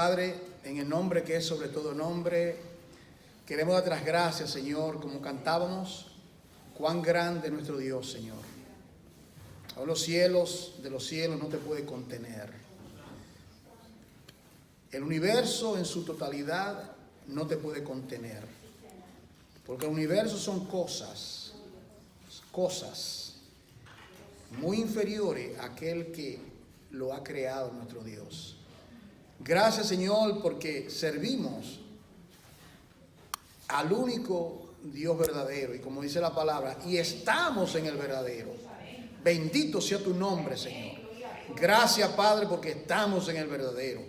Padre, en el nombre que es sobre todo nombre, queremos dar las gracias, Señor, como cantábamos, cuán grande es nuestro Dios, Señor. Aún los cielos de los cielos no te puede contener. El universo en su totalidad no te puede contener. Porque el universo son cosas muy inferiores a aquel que lo ha creado nuestro Dios. Gracias, Señor, porque servimos al único Dios verdadero, y como dice la palabra, y estamos en el verdadero. Bendito sea tu nombre, Señor. Gracias, Padre, porque estamos en el verdadero.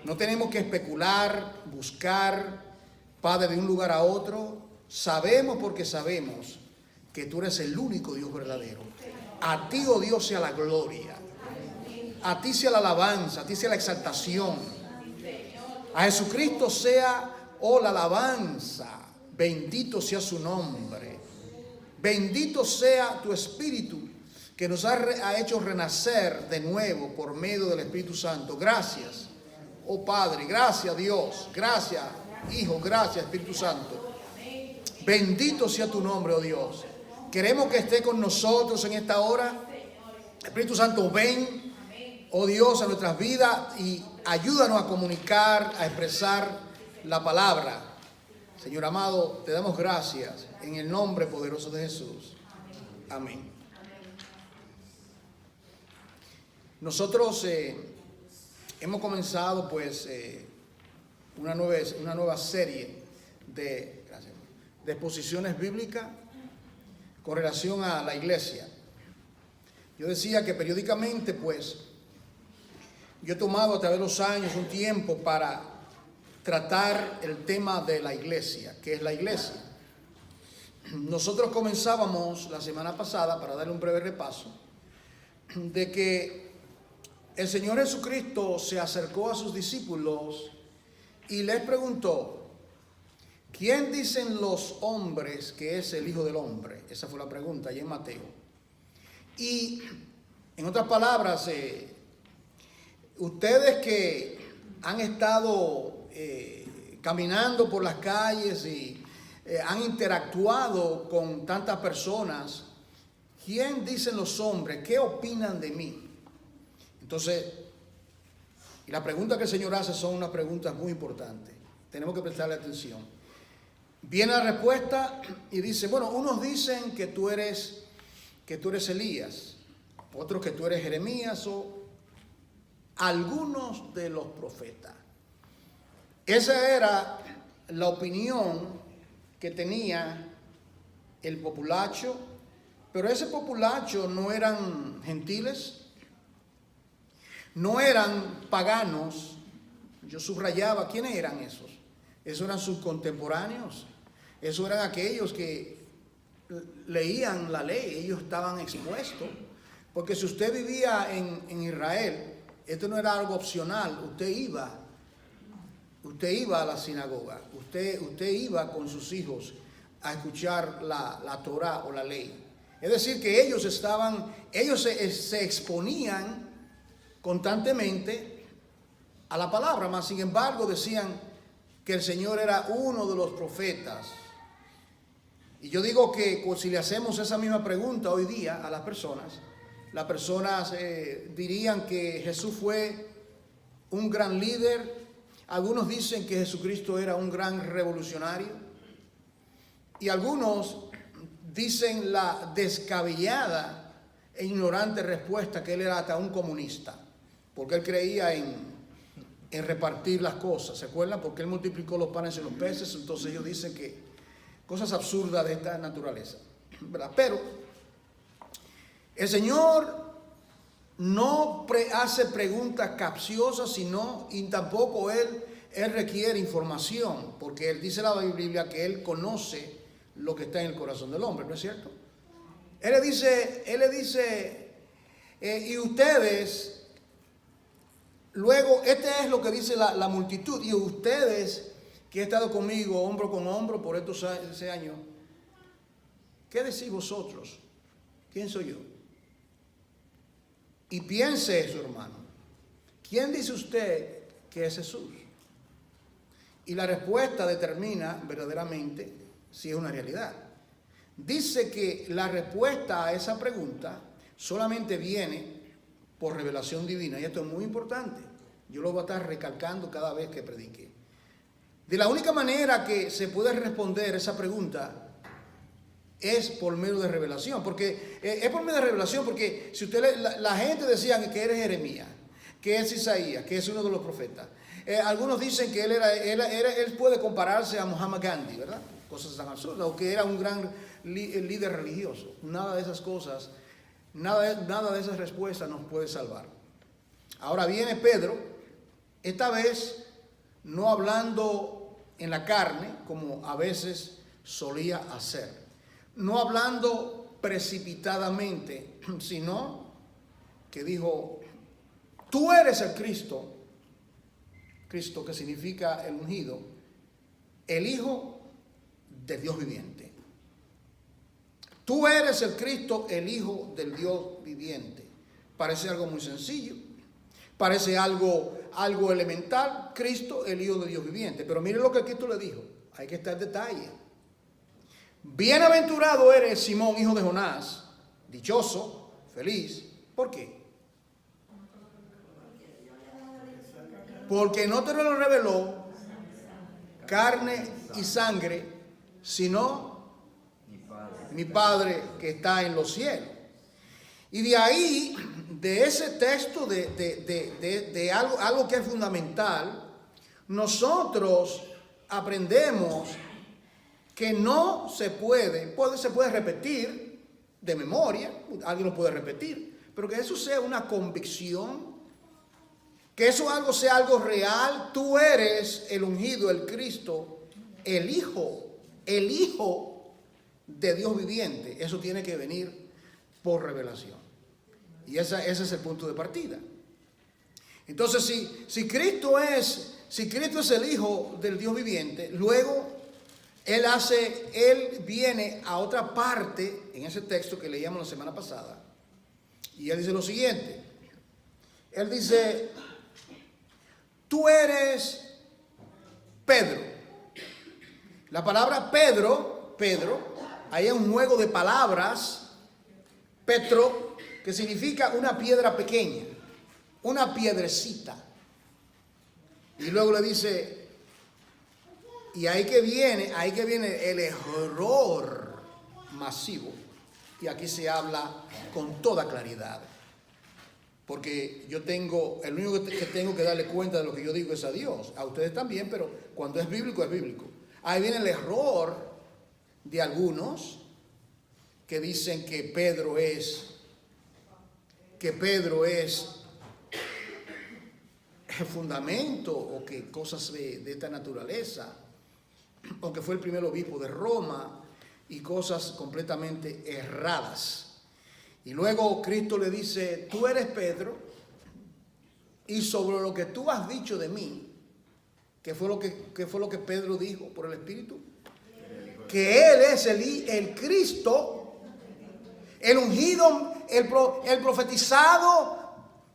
No tenemos que especular, buscar, Padre, de un lugar a otro. Sabemos porque sabemos que tú eres el único Dios verdadero. A ti, oh Dios, sea la gloria. A ti sea la alabanza, a ti sea la exaltación. A Jesucristo sea, la alabanza. Bendito sea su nombre. Bendito sea tu Espíritu que nos ha hecho renacer de nuevo por medio del Espíritu Santo. Gracias, oh Padre. Gracias, Dios. Gracias, Hijo. Gracias, Espíritu Santo. Bendito sea tu nombre, oh Dios. Queremos que esté con nosotros en esta hora. Espíritu Santo, ven, oh Dios, a nuestras vidas y ayúdanos a comunicar, a expresar la palabra. Señor amado, te damos gracias en el nombre poderoso de Jesús. Amén. Nosotros hemos comenzado pues una nueva serie de exposiciones bíblicas con relación a la iglesia. Yo decía que periódicamente pues yo he tomado a través de los años un tiempo para tratar el tema de la iglesia. ¿Qué es la iglesia? Nosotros comenzábamos la semana pasada, para darle un breve repaso, de que el Señor Jesucristo se acercó a sus discípulos y les preguntó: ¿quién dicen los hombres que es el Hijo del Hombre? Esa fue la pregunta allí en Mateo. Y en otras palabras, ustedes que han estado caminando por las calles y han interactuado con tantas personas, ¿quién dicen los hombres? ¿Qué opinan de mí? Entonces, y la pregunta que el Señor hace son unas preguntas muy importantes. Tenemos que prestarle atención. Viene la respuesta y dice, bueno, unos dicen que tú eres Elías, otros que tú eres Jeremías o algunos de los profetas. Esa era la opinión que tenía el populacho, pero ese populacho no eran gentiles, no eran paganos. Yo subrayaba, ¿quiénes eran esos? Esos eran sus contemporáneos, esos eran aquellos que leían la ley, ellos estaban expuestos, porque si usted vivía en Israel, esto no era algo opcional, usted iba a la sinagoga, usted iba con sus hijos a escuchar la Torá o la ley. Es decir, que ellos se exponían constantemente a la palabra, mas sin embargo decían que el Señor era uno de los profetas. Y yo digo que si le hacemos esa misma pregunta hoy día a las personas dirían que Jesús fue un gran líder. Algunos dicen que Jesucristo era un gran revolucionario. Y algunos dicen la descabellada e ignorante respuesta que él era hasta un comunista, porque él creía en repartir las cosas. ¿Se acuerdan? Porque él multiplicó los panes y los peces. Entonces ellos dicen que cosas absurdas de esta naturaleza, ¿verdad? Pero el Señor no hace preguntas capciosas, y tampoco Él requiere información, porque Él dice en la Biblia que Él conoce lo que está en el corazón del hombre, ¿no es cierto? Él le dice, y ustedes... Luego, este es lo que dice la multitud. Y ustedes que han estado conmigo hombro con hombro por estos 6 años, ¿qué decís vosotros? ¿Quién soy yo? Y piense eso, hermano. ¿Quién dice usted que es Jesús. Y la respuesta determina verdaderamente si es una realidad. Dice que la respuesta a esa pregunta solamente viene por revelación divina. Y esto es muy importante. Yo lo voy a estar recalcando cada vez que predique. De la única manera que se puede responder esa pregunta es por medio de revelación. Porque es por medio de revelación porque si usted la gente decía que eres Jeremías, que es Isaías, que es uno de los profetas. Algunos dicen que él puede compararse a Muhammad Gandhi, ¿verdad? Cosas tan absurdas, o que era un gran líder religioso. Nada de esas cosas, nada de esas respuestas nos puede salvar. Ahora viene Pedro, esta vez no hablando en la carne, como a veces solía hacer, no hablando precipitadamente, sino que dijo: tú eres el Cristo, Cristo que significa el ungido, el Hijo de Dios viviente. Tú eres el Cristo, el Hijo del Dios viviente. Parece algo muy sencillo, parece algo elemental. Cristo, el Hijo de Dios viviente. Pero mire lo que Cristo le dijo. Hay que estar en detalle. Bienaventurado eres, Simón, hijo de Jonás, dichoso, feliz. ¿Por qué? Porque no te lo reveló carne y sangre, sino mi Padre que está en los cielos. Y de ahí, de ese texto, de algo que es fundamental, nosotros aprendemos que no se puede repetir de memoria, alguien lo puede repetir, pero que eso sea una convicción, que eso sea algo real. Tú eres el ungido, el Cristo, el Hijo de Dios viviente. Eso tiene que venir por revelación. Y ese es el punto de partida. Entonces, si Cristo es el Hijo del Dios viviente, luego Él viene a otra parte en ese texto que leíamos la semana pasada. Y Él dice lo siguiente. Él dice: tú eres Pedro. La palabra Pedro, ahí hay un juego de palabras. Petro, que significa una piedra pequeña, una piedrecita. Y luego le dice, y ahí que viene el error masivo. Y aquí se habla con toda claridad. Porque el único que tengo que darle cuenta de lo que yo digo es a Dios. A ustedes también, pero cuando es bíblico, es bíblico. Ahí viene el error de algunos que dicen que Pedro es el fundamento, o que cosas de esta naturaleza, o que fue el primer obispo de Roma, y cosas completamente erradas. Y luego Cristo le dice: tú eres Pedro, y sobre lo que tú has dicho de mí, ¿qué fue lo que Pedro dijo por el Espíritu? Que Él es el Cristo, el ungido, el profetizado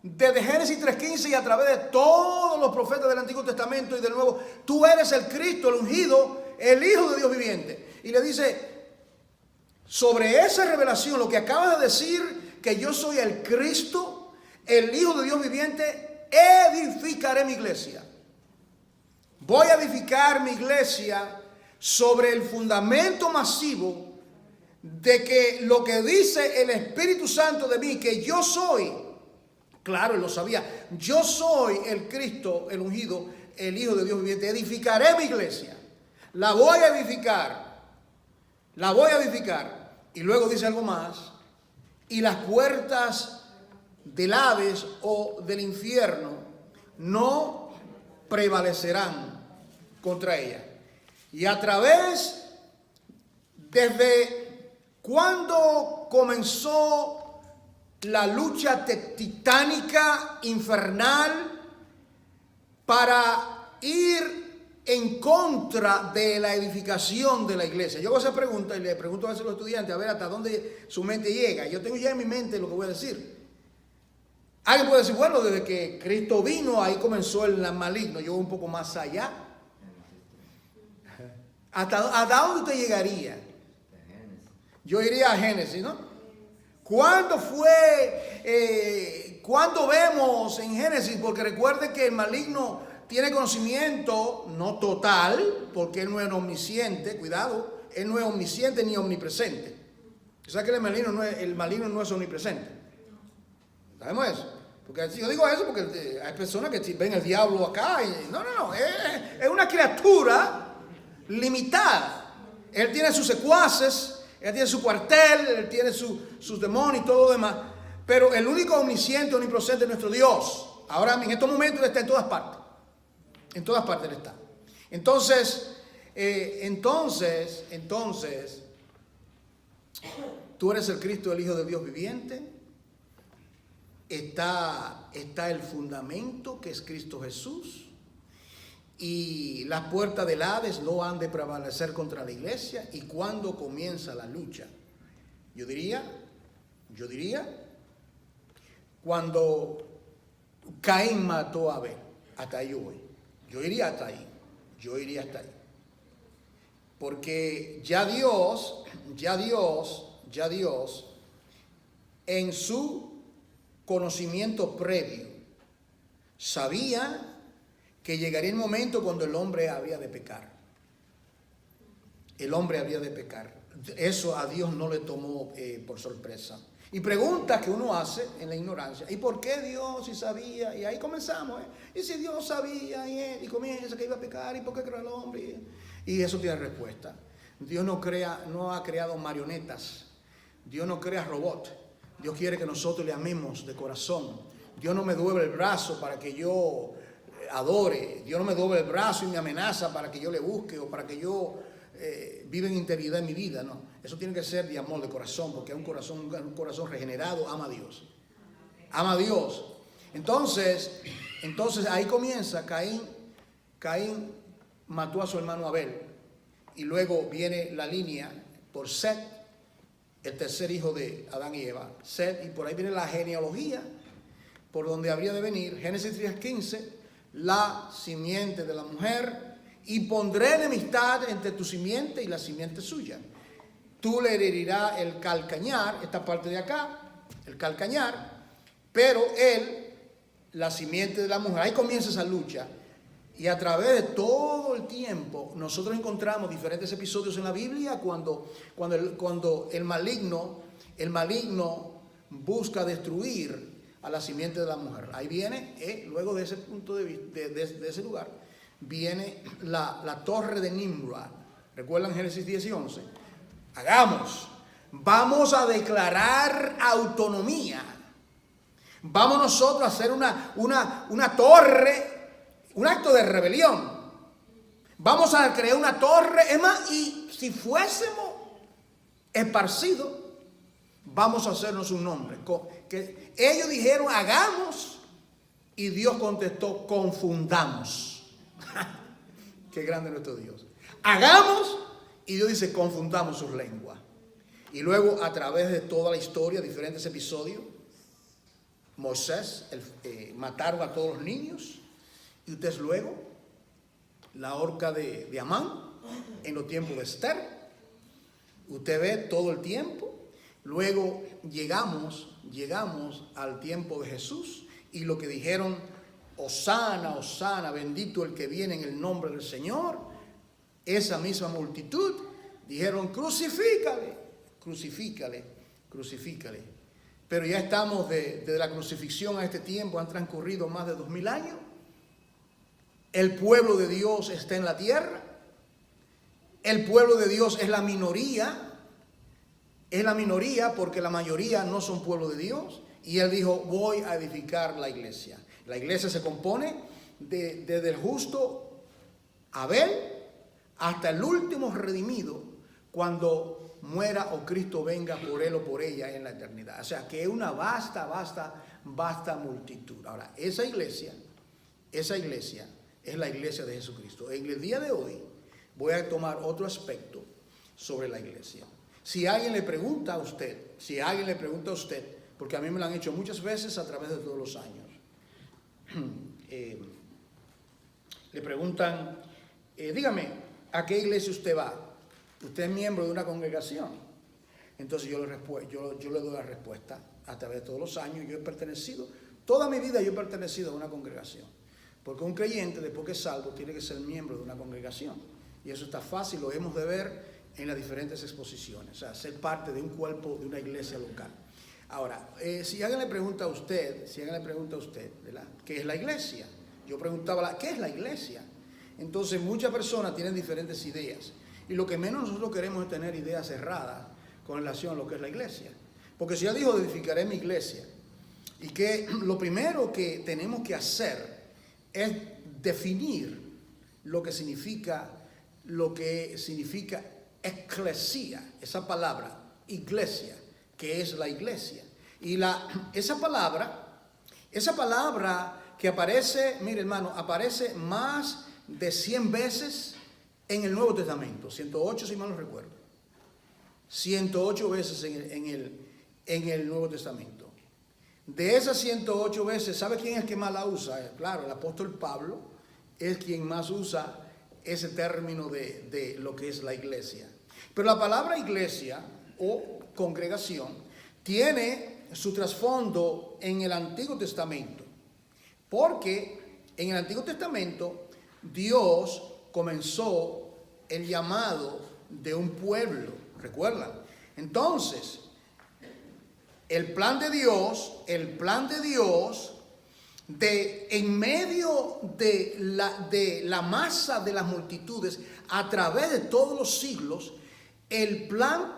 desde Génesis 3:15 y a través de todos los profetas del Antiguo Testamento y del Nuevo. Tú eres el Cristo, el ungido, el Hijo de Dios viviente. Y le dice: sobre esa revelación, lo que acabas de decir, que yo soy el Cristo, el Hijo de Dios viviente, edificaré mi iglesia. Voy a edificar mi iglesia sobre el fundamento masivo de que lo que dice el Espíritu Santo de mí, que yo soy, claro, él lo sabía, yo soy el Cristo, el ungido, el Hijo de Dios viviente. Edificaré mi iglesia, la voy a edificar. Y luego dice algo más: y las puertas del Hades o del infierno no prevalecerán contra ella. Y a través, desde cuando comenzó la lucha titánica, infernal, para ir en contra de la edificación de la iglesia. Yo hago esa pregunta y le pregunto a veces a los estudiantes, a ver hasta dónde su mente llega. Yo tengo ya en mi mente lo que voy a decir. Alguien puede decir, bueno, desde que Cristo vino, ahí comenzó el maligno. Yo voy un poco más allá. ¿Hasta dónde usted llegaría? Yo iría a Génesis, ¿no? ¿Cuándo fue? ¿Cuándo vemos en Génesis? Porque recuerde que el maligno tiene conocimiento, no total, porque él no es omnisciente, cuidado, él no es omnisciente ni omnipresente. O sea que el maligno no es omnipresente. ¿Sabemos eso? Porque yo digo eso porque hay personas que ven el diablo acá y no, es una criatura limitada. Él tiene sus secuaces, él tiene su cuartel, él tiene sus demonios y todo lo demás. Pero el único omnisciente, omnipresente es nuestro Dios. Ahora, en estos momentos él está en todas partes. En todas partes él está. Entonces, tú eres el Cristo, el Hijo de Dios viviente. Está el fundamento que es Cristo Jesús. Y las puertas del Hades no han de prevalecer contra la iglesia. ¿Y cuándo comienza la lucha? Yo diría, cuando Caín mató a Abel. Hasta ahí yo voy. Yo iría hasta ahí. Porque ya Dios, en su conocimiento previo, sabía que llegaría el momento cuando el hombre habría de pecar. Eso a Dios no le tomó por sorpresa. Y preguntas que uno hace en la ignorancia. ¿Y por qué Dios si sabía? Y ahí comenzamos. Y si Dios sabía y comienza que iba a pecar, ¿y por qué creó al hombre? Y eso tiene respuesta. Dios no ha creado marionetas. Dios no crea robots. Dios quiere que nosotros le amemos de corazón. Dios no me duele el brazo para que yo adore. Dios no me doble el brazo y me amenaza para que yo le busque o para que yo viva en integridad en mi vida. No, eso tiene que ser de amor, de corazón, porque un corazón regenerado ama a Dios. Entonces ahí comienza. Caín mató a su hermano Abel, y luego viene la línea por Set, el tercer hijo de Adán y Eva, Set, y por ahí viene la genealogía por donde habría de venir. Génesis 3:15, la simiente de la mujer, y pondré enemistad entre tu simiente y la simiente suya. Tú le herirás el calcañar, esta parte de acá, el calcañar, pero él, la simiente de la mujer. Ahí comienza esa lucha. Y a través de todo el tiempo, nosotros encontramos diferentes episodios en la Biblia cuando el maligno busca destruir a la simiente de la mujer. Ahí viene, luego de ese punto de vista, de ese lugar, viene la torre de Nimrod. ¿Recuerdan Génesis 10 y 11? Vamos a declarar autonomía. Vamos nosotros a hacer una torre, un acto de rebelión. Vamos a crear una torre. Es más, y si fuésemos esparcidos, vamos a hacernos un nombre. Que ellos dijeron, hagamos, y Dios contestó, confundamos. Qué grande nuestro Dios. Hagamos, y Dios dice, confundamos sus lenguas. Y luego, a través de toda la historia, diferentes episodios, Moisés, mataron a todos los niños. Y ustedes luego, la horca de Amán, en los tiempos de Esther. Usted ve todo el tiempo. Luego llegamos al tiempo de Jesús. Y lo que dijeron, Hosana, Hosana, bendito el que viene en el nombre del Señor. Esa misma multitud dijeron, crucifícale. Pero ya estamos desde la crucifixión a este tiempo, han transcurrido más de 2000 años. El pueblo de Dios está en la tierra. El pueblo de Dios es la minoría. Es la minoría porque la mayoría no son pueblo de Dios. Y él dijo, voy a edificar la iglesia. La iglesia se compone desde el justo Abel hasta el último redimido cuando muera o Cristo venga por él o por ella en la eternidad. O sea, que es una vasta multitud. Ahora, esa iglesia es la iglesia de Jesucristo. En el día de hoy voy a tomar otro aspecto sobre la iglesia. Si alguien le pregunta a usted, porque a mí me lo han hecho muchas veces a través de todos los años. Le preguntan, dígame, ¿a qué iglesia usted va? ¿Usted es miembro de una congregación? Entonces yo le doy la respuesta a través de todos los años. Yo he pertenecido, toda mi vida yo he pertenecido a una congregación. Porque un creyente, después que es salvo, tiene que ser miembro de una congregación. Y eso está fácil, lo hemos de ver en las diferentes exposiciones. O sea, ser parte de un cuerpo, de una iglesia local. Ahora, si alguien le pregunta a usted, ¿verdad?, ¿qué es la iglesia? Yo preguntaba, ¿qué es la iglesia? Entonces, muchas personas tienen diferentes ideas. Y lo que menos nosotros queremos es tener ideas cerradas con relación a lo que es la iglesia. Porque si ya dijo, edificaré mi iglesia. Y que lo primero que tenemos que hacer es definir lo que significa eclesia, esa palabra, iglesia, que es la iglesia. Y esa palabra que aparece, mire hermano, aparece más de 100 veces en el Nuevo Testamento, 108 si mal no recuerdo, 108 veces en el Nuevo Testamento. De esas 108 veces, ¿sabe quién es el que más la usa? Claro, el apóstol Pablo es quien más usa ese término de lo que es la iglesia. Pero la palabra iglesia o congregación tiene su trasfondo en el Antiguo Testamento, porque en el Antiguo Testamento Dios comenzó el llamado de un pueblo, ¿recuerdan? Entonces, el plan de Dios en medio de la masa de las multitudes, a través de todos los siglos, el plan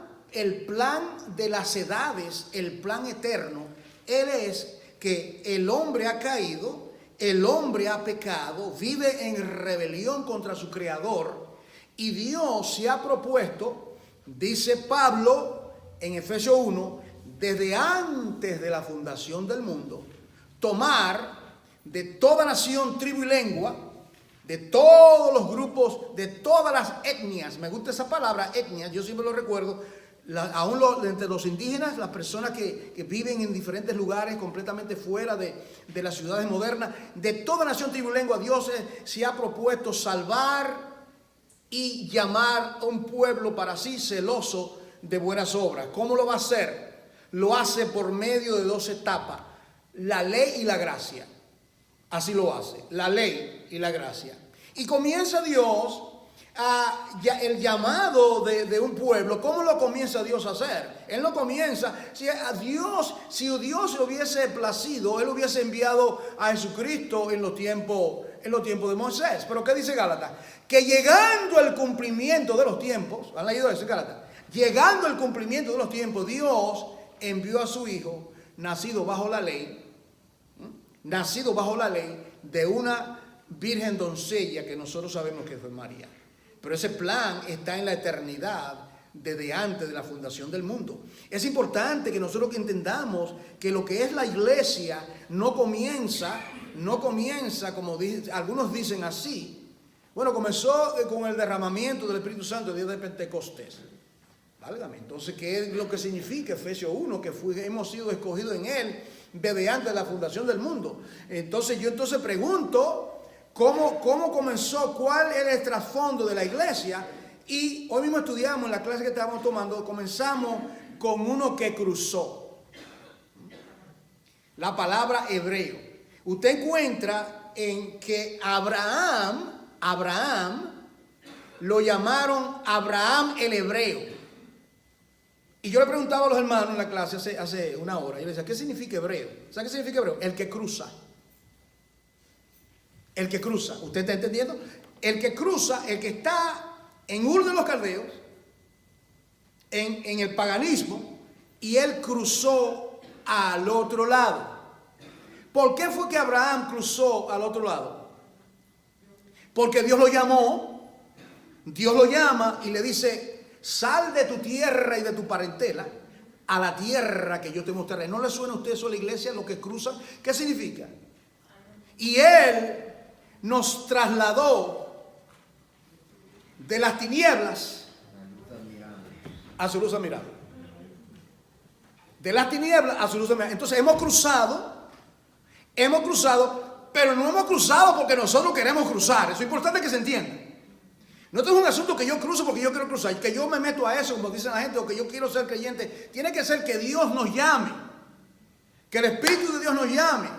de las edades, el plan eterno, él es que el hombre ha caído, el hombre ha pecado, vive en rebelión contra su creador, y Dios se ha propuesto, dice Pablo en Efesios 1, desde antes de la fundación del mundo, tomar de toda nación, tribu y lengua, de todos los grupos, de todas las etnias. Me gusta esa palabra, etnias, yo siempre lo recuerdo. Entre los indígenas, las personas que viven en diferentes lugares completamente fuera de las ciudades modernas, de toda nación, tribu y lengua, Dios se ha propuesto salvar y llamar a un pueblo para sí celoso de buenas obras. ¿Cómo lo va a hacer? Lo hace por medio de 2 etapas, la ley y la gracia. Así lo hace, la ley y la gracia. Y comienza Dios el llamado de un pueblo. ¿Cómo lo comienza Dios a hacer? Él no comienza, si Dios le hubiese placido, Él hubiese enviado a Jesucristo en los tiempos de Moisés. Pero ¿qué dice Gálatas? Que llegando el cumplimiento de los tiempos, ¿han leído eso en Gálatas? Llegando el cumplimiento de los tiempos, Dios envió a su Hijo, nacido bajo la ley, de una virgen doncella que nosotros sabemos que fue María. Pero ese plan está en la eternidad desde antes de la fundación del mundo. Es importante que nosotros entendamos que lo que es la iglesia no comienza como algunos dicen así. Bueno, comenzó con el derramamiento del Espíritu Santo el día de Pentecostés. Válgame. Entonces, ¿qué es lo que significa Efesios 1? Que hemos sido escogidos en Él desde antes de la fundación del mundo. Entonces, yo pregunto, ¿cómo comenzó? ¿Cuál era el trasfondo de la iglesia? Y hoy mismo estudiamos en la clase que estábamos tomando, comenzamos con uno que cruzó. La palabra hebreo. Usted encuentra en que Abraham lo llamaron Abraham el hebreo. Y yo le preguntaba a los hermanos en la clase hace una hora, yo les decía, ¿qué significa hebreo? ¿Sabe qué significa hebreo? El que cruza. El que cruza. ¿Usted está entendiendo? El que cruza, el que está en Ur de los Caldeos, en el paganismo, y él cruzó al otro lado. ¿Por qué fue que Abraham cruzó al otro lado? Porque Dios lo llamó, Dios lo llama y le dice, sal de tu tierra y de tu parentela a la tierra que yo te mostraré. ¿No le suena a usted eso a la iglesia, lo que cruzan? ¿Qué significa? Y Él nos trasladó de las tinieblas a su luz admirable. De las tinieblas a su luz. Entonces hemos cruzado, pero no hemos cruzado porque nosotros queremos cruzar. Eso es importante que se entienda. No es un asunto que yo cruzo porque yo quiero cruzar, que yo me meto a eso, como dicen la gente, o que yo quiero ser creyente. Tiene que ser que Dios nos llame, que el Espíritu de Dios nos llame,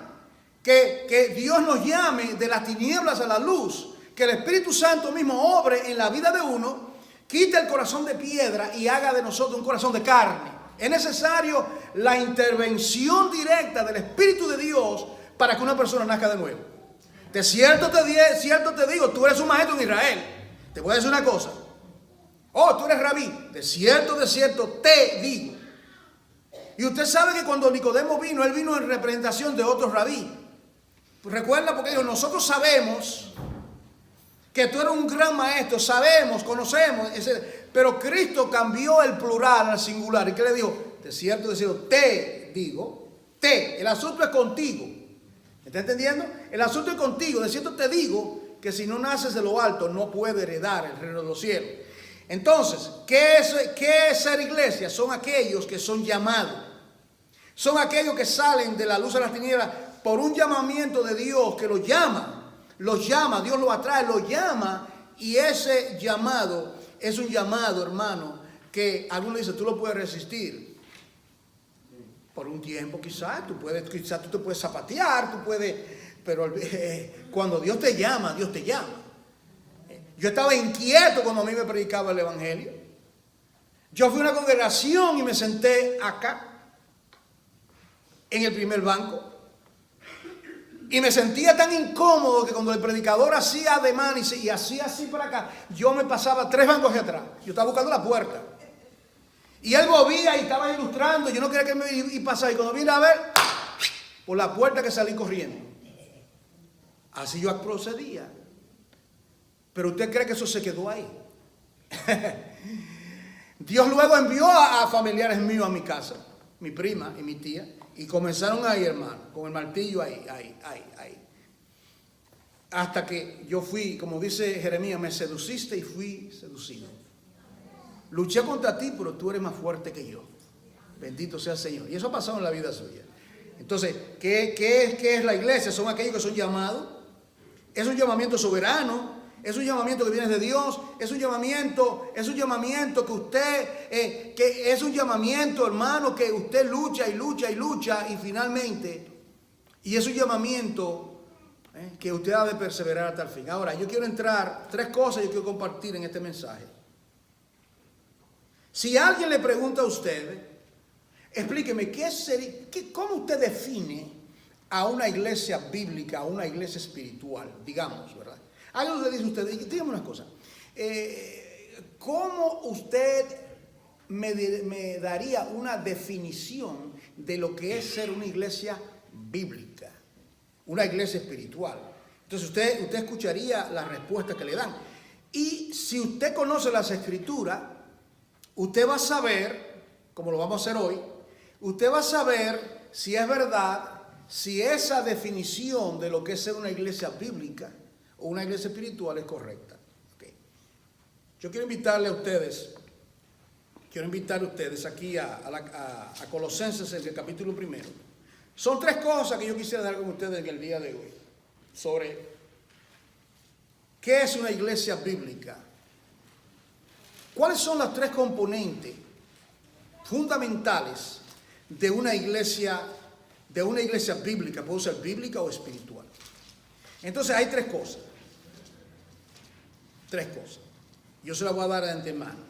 que Dios nos llame de las tinieblas a la luz, que el Espíritu Santo mismo obre en la vida de uno, quite el corazón de piedra y haga de nosotros un corazón de carne. Es necesario la intervención directa del Espíritu de Dios para que una persona nazca de nuevo. De cierto te digo, tú eres un maestro en Israel. Te voy a decir una cosa. Oh, tú eres rabí. De cierto te digo. Y usted sabe que cuando Nicodemo vino, él vino en representación de otro rabí. Pues recuerda, porque dijo, nosotros sabemos que tú eres un gran maestro, sabemos, conocemos, pero Cristo cambió el plural al singular. ¿Y qué le dijo? De cierto, te digo, el asunto es contigo. ¿Me está entendiendo? El asunto es contigo. De cierto te digo que si no naces de lo alto no puedes heredar el reino de los cielos. Entonces, ¿qué es ser iglesia? Son aquellos que son llamados. Son aquellos que salen de la luz a las tinieblas por un llamamiento de Dios que los llama. Los llama, Dios los atrae, los llama, y ese llamado es un llamado, hermano, que algunos dicen, tú lo puedes resistir. Por un tiempo quizás tú te puedes zapatear, tú puedes, pero cuando Dios te llama, Dios te llama. Yo estaba inquieto cuando a mí me predicaba el Evangelio. Yo fui a una congregación y me senté acá, en el primer banco. Y me sentía tan incómodo que cuando el predicador hacía ademán y hacía así para acá, yo me pasaba 3 bancos hacia atrás. Yo estaba buscando la puerta. Y él movía y estaba ilustrando. Yo no quería que me pasara. Y cuando vine a ver, por la puerta que salí corriendo. Así yo procedía. Pero usted cree que eso se quedó ahí. Dios luego envió a familiares míos a mi casa, mi prima y mi tía. Y comenzaron ahí, hermano, con el martillo ahí. Hasta que yo fui, como dice Jeremías, me seduciste y fui seducido. Luché contra ti, pero tú eres más fuerte que yo. Bendito sea el Señor. Y eso ha pasado en la vida suya. Entonces, ¿qué es la iglesia? Son aquellos que son llamados. Es un llamamiento soberano. Es un llamamiento que viene de Dios. Es un llamamiento que usted, que es un llamamiento, hermano, que usted lucha y finalmente, y es un llamamiento que usted ha de perseverar hasta el fin. Ahora, yo quiero entrar, 3 cosas yo quiero compartir en este mensaje. Si alguien le pregunta a usted, explíqueme, ¿cómo usted define a una iglesia bíblica, a una iglesia espiritual, digamos, ¿verdad? Algo le dice usted, dígame una cosa, ¿cómo usted me daría una definición de lo que es ser una iglesia bíblica, una iglesia espiritual? Entonces usted escucharía las respuestas que le dan. Y si usted conoce las Escrituras, usted va a saber, como lo vamos a hacer hoy, usted va a saber si es verdad, si esa definición de lo que es ser una iglesia bíblica o una iglesia espiritual es correcta. Okay. Yo quiero invitar a ustedes aquí a Colosenses, en el capítulo 1. Son 3 cosas que yo quisiera dar con ustedes en el día de hoy, sobre qué es una iglesia bíblica. ¿Cuáles son las 3 componentes fundamentales de una iglesia bíblica? Puede ser bíblica o espiritual. Entonces hay 3 cosas. 3 cosas. Yo se las voy a dar de antemano.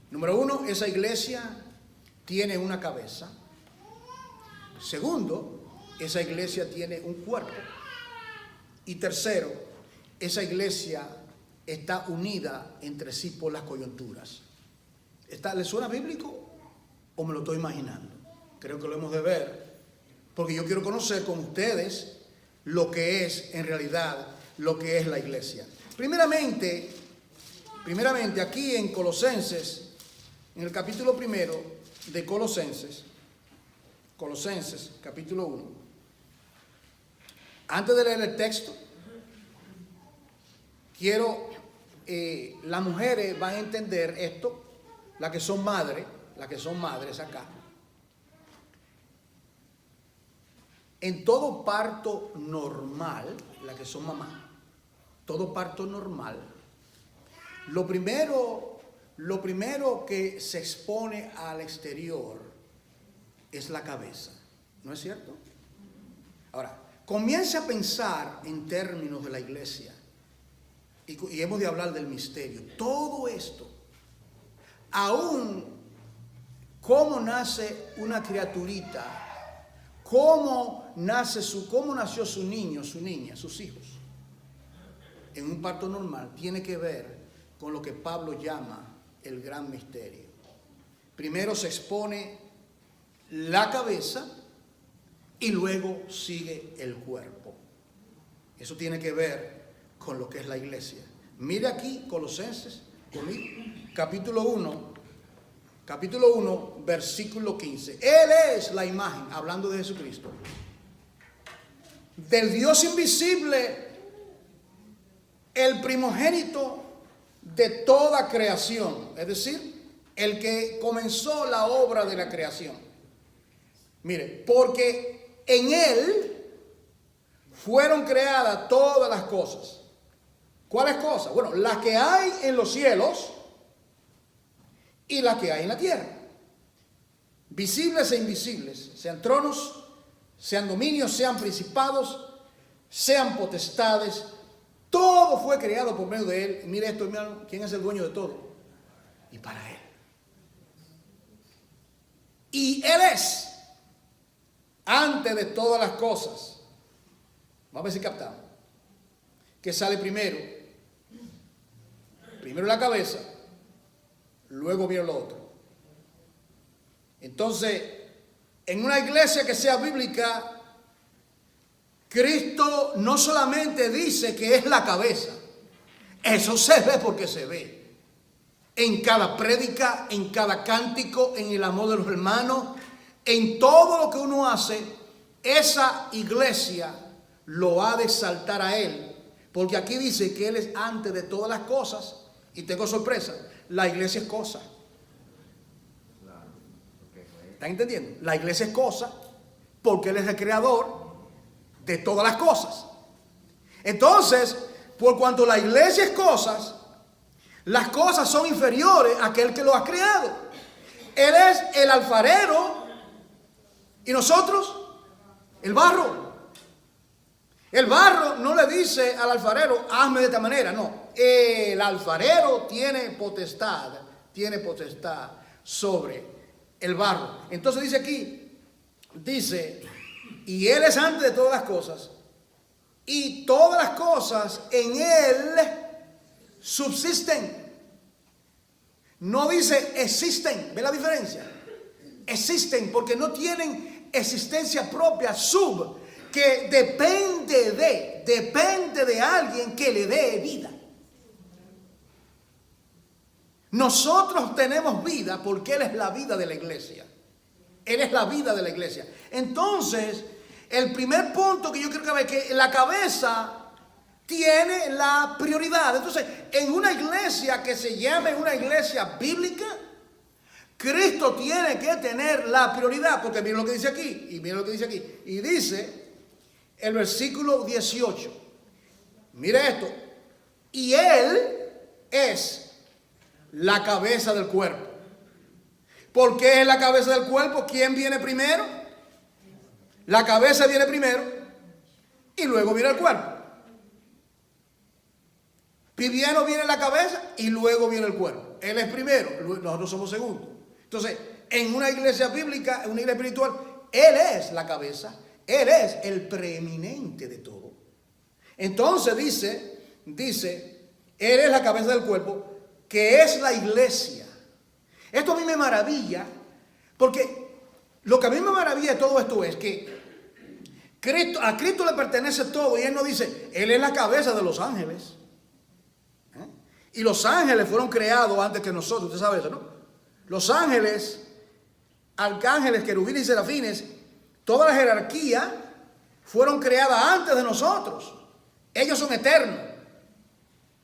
Número 1, esa iglesia tiene una cabeza. Segundo, esa iglesia tiene un cuerpo. Y tercero, esa iglesia está unida entre sí por las coyunturas. ¿Le suena bíblico o me lo estoy imaginando? Creo que lo hemos de ver, porque yo quiero conocer con ustedes lo que es en realidad lo que es la iglesia. Primeramente aquí en Colosenses, en el capítulo 1 de Colosenses capítulo 1, antes de leer el texto, las mujeres van a entender esto, las que son madres, las que son madres acá, en todo parto normal, las que son mamás, todo parto normal, lo primero que se expone al exterior es la cabeza, ¿no es cierto? Ahora, comience a pensar en términos de la iglesia y hemos de hablar del misterio. Todo esto, aún cómo nace una criaturita, cómo nació su niño, su niña, sus hijos, en un parto normal, tiene que ver con lo que Pablo llama el gran misterio. Primero se expone la cabeza y luego sigue el cuerpo. Eso tiene que ver con lo que es la iglesia. Mire aquí Colosenses, conmigo, capítulo 1, versículo 15. Él es la imagen, hablando de Jesucristo, del Dios invisible, el primogénito de toda creación, es decir, el que comenzó la obra de la creación. Mire, porque en Él fueron creadas todas las cosas. ¿Cuáles cosas? Bueno, las que hay en los cielos y las que hay en la tierra. Visibles e invisibles, sean tronos, sean dominios, sean principados, sean potestades. Todo fue creado por medio de Él. Y mire esto, hermano, ¿quién es el dueño de todo? Y para Él. Y Él es antes de todas las cosas. Vamos a ver si captamos. ¿Qué sale primero? Primero la cabeza, luego viene lo otro. Entonces, en una iglesia que sea bíblica, Cristo no solamente dice que es la cabeza, eso se ve porque se ve. En cada prédica, en cada cántico, en el amor de los hermanos, en todo lo que uno hace, esa iglesia lo ha de exaltar a Él. Porque aquí dice que Él es antes de todas las cosas. Y tengo sorpresa, la iglesia es cosa. ¿Están entendiendo? La iglesia es cosa porque Él es el creador de todas las cosas. Entonces, por cuanto la iglesia es cosas, las cosas son inferiores a aquel que lo ha creado. Él es el alfarero y nosotros el barro. El barro no le dice al alfarero, hazme de esta manera, no. El alfarero tiene potestad sobre el barro. Entonces dice aquí, dice, y Él es antes de todas las cosas, y todas las cosas en Él subsisten. No dice existen, ¿ve la diferencia? Existen porque no tienen existencia propia, que depende de alguien que le dé vida. Nosotros tenemos vida porque Él es la vida de la iglesia. Él es la vida de la iglesia. Entonces, el primer punto que yo creo que ve que la cabeza tiene la prioridad. Entonces, en una iglesia que se llame una iglesia bíblica, Cristo tiene que tener la prioridad. Porque miren lo que dice aquí, y miren lo que dice aquí. Y dice el versículo 18. Mire esto. Y Él es la cabeza del cuerpo. ¿Por qué es la cabeza del cuerpo? ¿Quién viene primero? La cabeza viene primero y luego viene el cuerpo. Primero viene la cabeza y luego viene el cuerpo. Él es primero, nosotros somos segundos. Entonces, en una iglesia bíblica, en una iglesia espiritual, Él es la cabeza, Él es el preeminente de todo. Entonces dice, Él es la cabeza del cuerpo, que es la iglesia. Esto a mí me maravilla, porque lo que a mí me maravilla de todo esto es que a Cristo le pertenece todo, y Él no dice, Él es la cabeza de los ángeles. Y los ángeles fueron creados antes que nosotros, usted sabe eso, ¿no? Los ángeles, arcángeles, querubines y serafines, toda la jerarquía fueron creadas antes de nosotros. Ellos son eternos.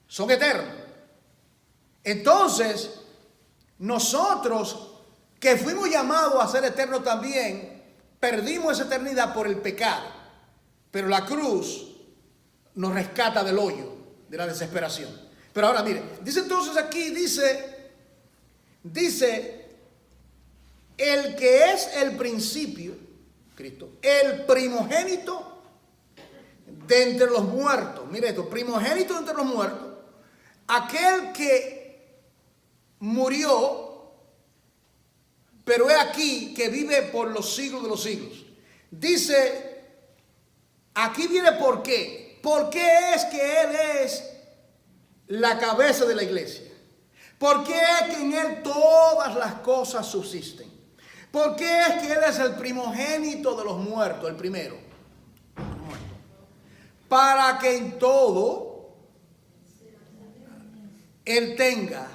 Son eternos. Entonces, nosotros que fuimos llamados a ser eternos también, perdimos esa eternidad por el pecado. Pero la cruz nos rescata del hoyo, de la desesperación. Pero ahora mire, dice entonces aquí, dice, el que es el principio, Cristo, el primogénito de entre los muertos. Mire esto, primogénito de entre los muertos, aquel que murió, pero es aquí que vive por los siglos de los siglos. Dice, aquí viene por qué. ¿Por qué es que Él es la cabeza de la iglesia? ¿Por qué es que en Él todas las cosas subsisten? ¿Por qué es que Él es el primogénito de los muertos, el primero? Para que en todo Él tenga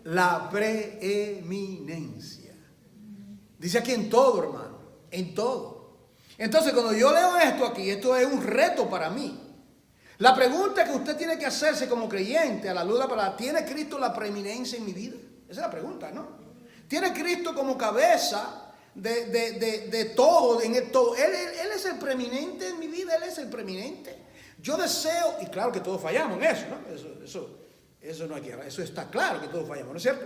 la preeminencia. Dice aquí en todo, hermano, en todo. Entonces, cuando yo leo esto aquí, esto es un reto para mí. La pregunta que usted tiene que hacerse como creyente a la luz de la palabra: ¿tiene Cristo la preeminencia en mi vida? Esa es la pregunta, ¿no? ¿Tiene Cristo como cabeza de todo, en el todo? Él es el preeminente en mi vida, Él es el preeminente. Yo deseo, y claro que todos fallamos en eso, ¿no? Eso no hay que, eso está claro que todos fallamos, ¿no es cierto?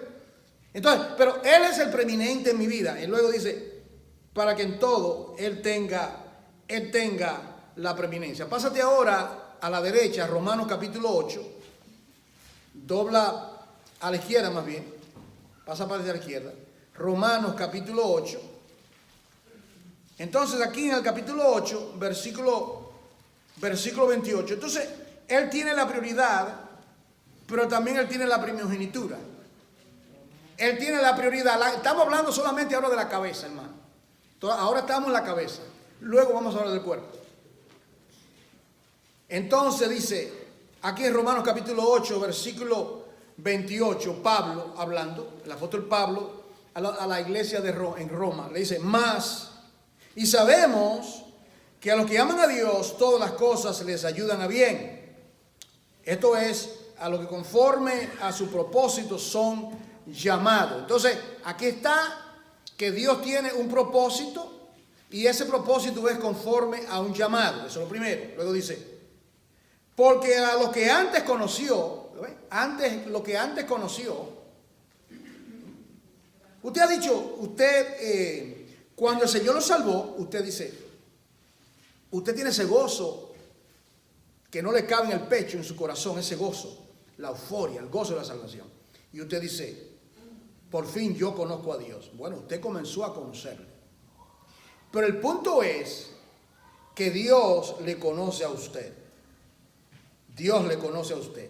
Entonces, pero Él es el preeminente en mi vida. Y luego dice, para que en todo Él tenga la preeminencia. Pásate ahora a la derecha, Romanos capítulo 8. Dobla a la izquierda más bien. Pasa para la izquierda. Romanos capítulo 8. Entonces aquí en el capítulo 8, versículo 28. Entonces, Él tiene la prioridad, pero también Él tiene la primogenitura. Él tiene la prioridad. Estamos hablando solamente ahora de la cabeza, hermano. Ahora estamos en la cabeza. Luego vamos a hablar del cuerpo. Entonces dice, aquí en Romanos capítulo 8, versículo 28, Pablo hablando, el apóstol Pablo a la iglesia en Roma, le dice, más, y sabemos que a los que aman a Dios, todas las cosas les ayudan a bien. Esto es, a los que conforme a su propósito son llamados. Entonces, aquí está que Dios tiene un propósito y ese propósito es conforme a un llamado. Eso es lo primero. Luego dice, porque a los que antes conoció, lo que antes conoció, usted ha dicho, cuando el Señor lo salvó, usted dice, usted tiene ese gozo que no le cabe en el pecho, en su corazón, ese gozo, la euforia, el gozo de la salvación. Y usted dice, por fin yo conozco a Dios. Bueno, usted comenzó a conocerlo. Pero el punto es que Dios le conoce a usted. Dios le conoce a usted.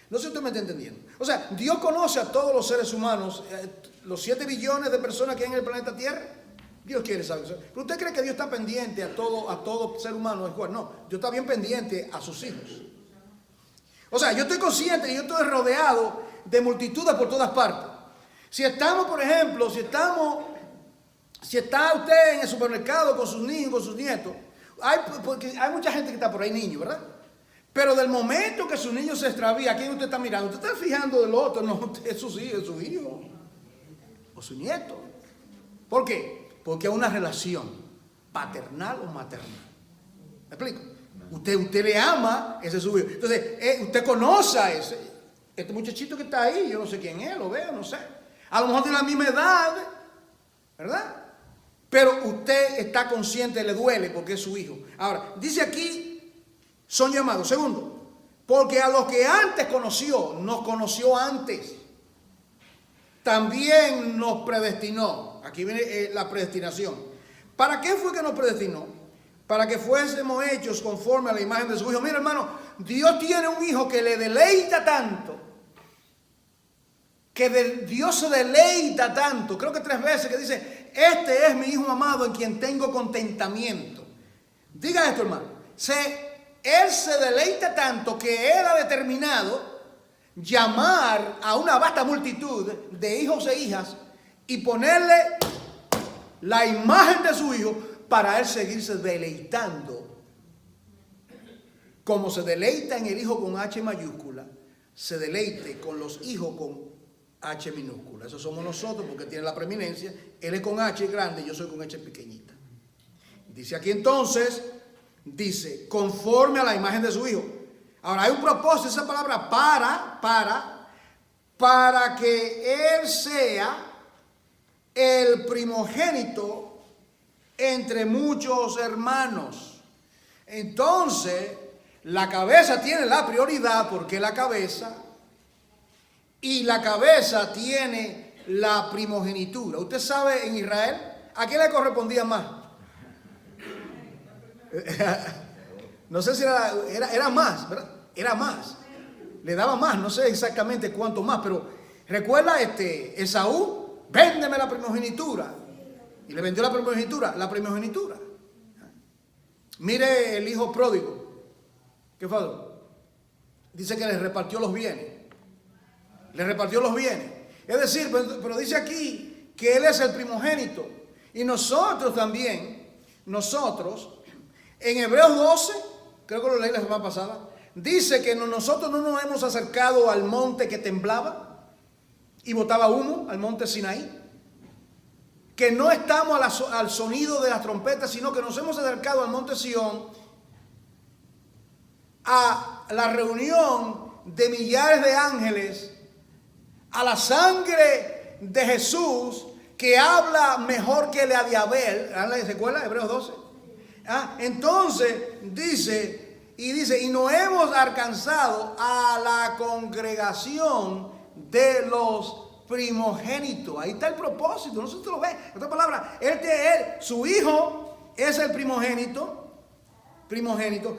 No sé si usted me está entendiendo. O sea, Dios conoce a todos los seres humanos, los 7 billones de personas que hay en el planeta Tierra. Dios quiere saber eso. Pero usted cree que Dios está pendiente a todo ser humano. No, Dios está bien pendiente a sus hijos. O sea, yo estoy consciente que yo estoy rodeado de multitudes por todas partes. Si estamos, por ejemplo, si está usted en el supermercado con sus niños, con sus nietos, porque hay mucha gente que está por ahí, niños, ¿verdad? Pero del momento que su niño se extravía, ¿a quién usted está mirando? Usted está fijando del otro, no, es su hijo o su nieto. ¿Por qué? Porque hay una relación paternal o maternal. ¿Me explico? Usted le ama, ese es su hijo. Entonces, usted conoce a este muchachito que está ahí, yo no sé quién es, lo veo, no sé. A lo mejor tiene la misma edad, ¿verdad? Pero usted está consciente, le duele porque es su hijo. Ahora, dice aquí, son llamados. Segundo, porque a los que antes conoció, nos conoció antes. También nos predestinó. Aquí viene la predestinación. ¿Para qué fue que nos predestinó? Para que fuésemos hechos conforme a la imagen de su hijo. Mira, hermano, Dios tiene un hijo que le deleita tanto. Dios se deleita tanto. Creo que 3 veces que dice, este es mi hijo amado en quien tengo contentamiento. Diga esto, hermano. Él se deleita tanto que Él ha determinado llamar a una vasta multitud de hijos e hijas y ponerle la imagen de su hijo para Él seguirse deleitando. Como se deleita en el hijo con H mayúscula, se deleite con los hijos con H minúscula. Eso somos nosotros porque tiene la preeminencia. Él es con H grande y yo soy con H pequeñita. Dice aquí entonces, dice, conforme a la imagen de su Hijo. Ahora hay un propósito, esa palabra para que Él sea el primogénito entre muchos hermanos. Entonces, la cabeza tiene la prioridad porque es la cabeza, y la cabeza tiene la primogenitura. Usted sabe, en Israel, ¿a quién le correspondía más? No sé si era más, ¿verdad? Era más. Le daba más, no sé exactamente cuánto más, pero recuerda Esaú, véndeme la primogenitura. Y le vendió la primogenitura. Mire el hijo pródigo. ¿Qué fue? Dice que le repartió los bienes. Es decir, pero dice aquí que él es el primogénito. Y nosotros también, en Hebreos 12, creo que lo leí la semana pasada, dice que nosotros no nos hemos acercado al monte que temblaba y botaba humo, al monte Sinaí. Que no estamos al sonido de las trompetas, sino que nos hemos acercado al monte Sión, a la reunión de millares de ángeles, a la sangre de Jesús, que habla mejor que la de Abel. ¿Se acuerda? Hebreos 12. Entonces dice, y nos hemos alcanzado a la congregación de los primogénito. Ahí está el propósito. No sé si usted lo ve. En otra palabra, su hijo es el primogénito.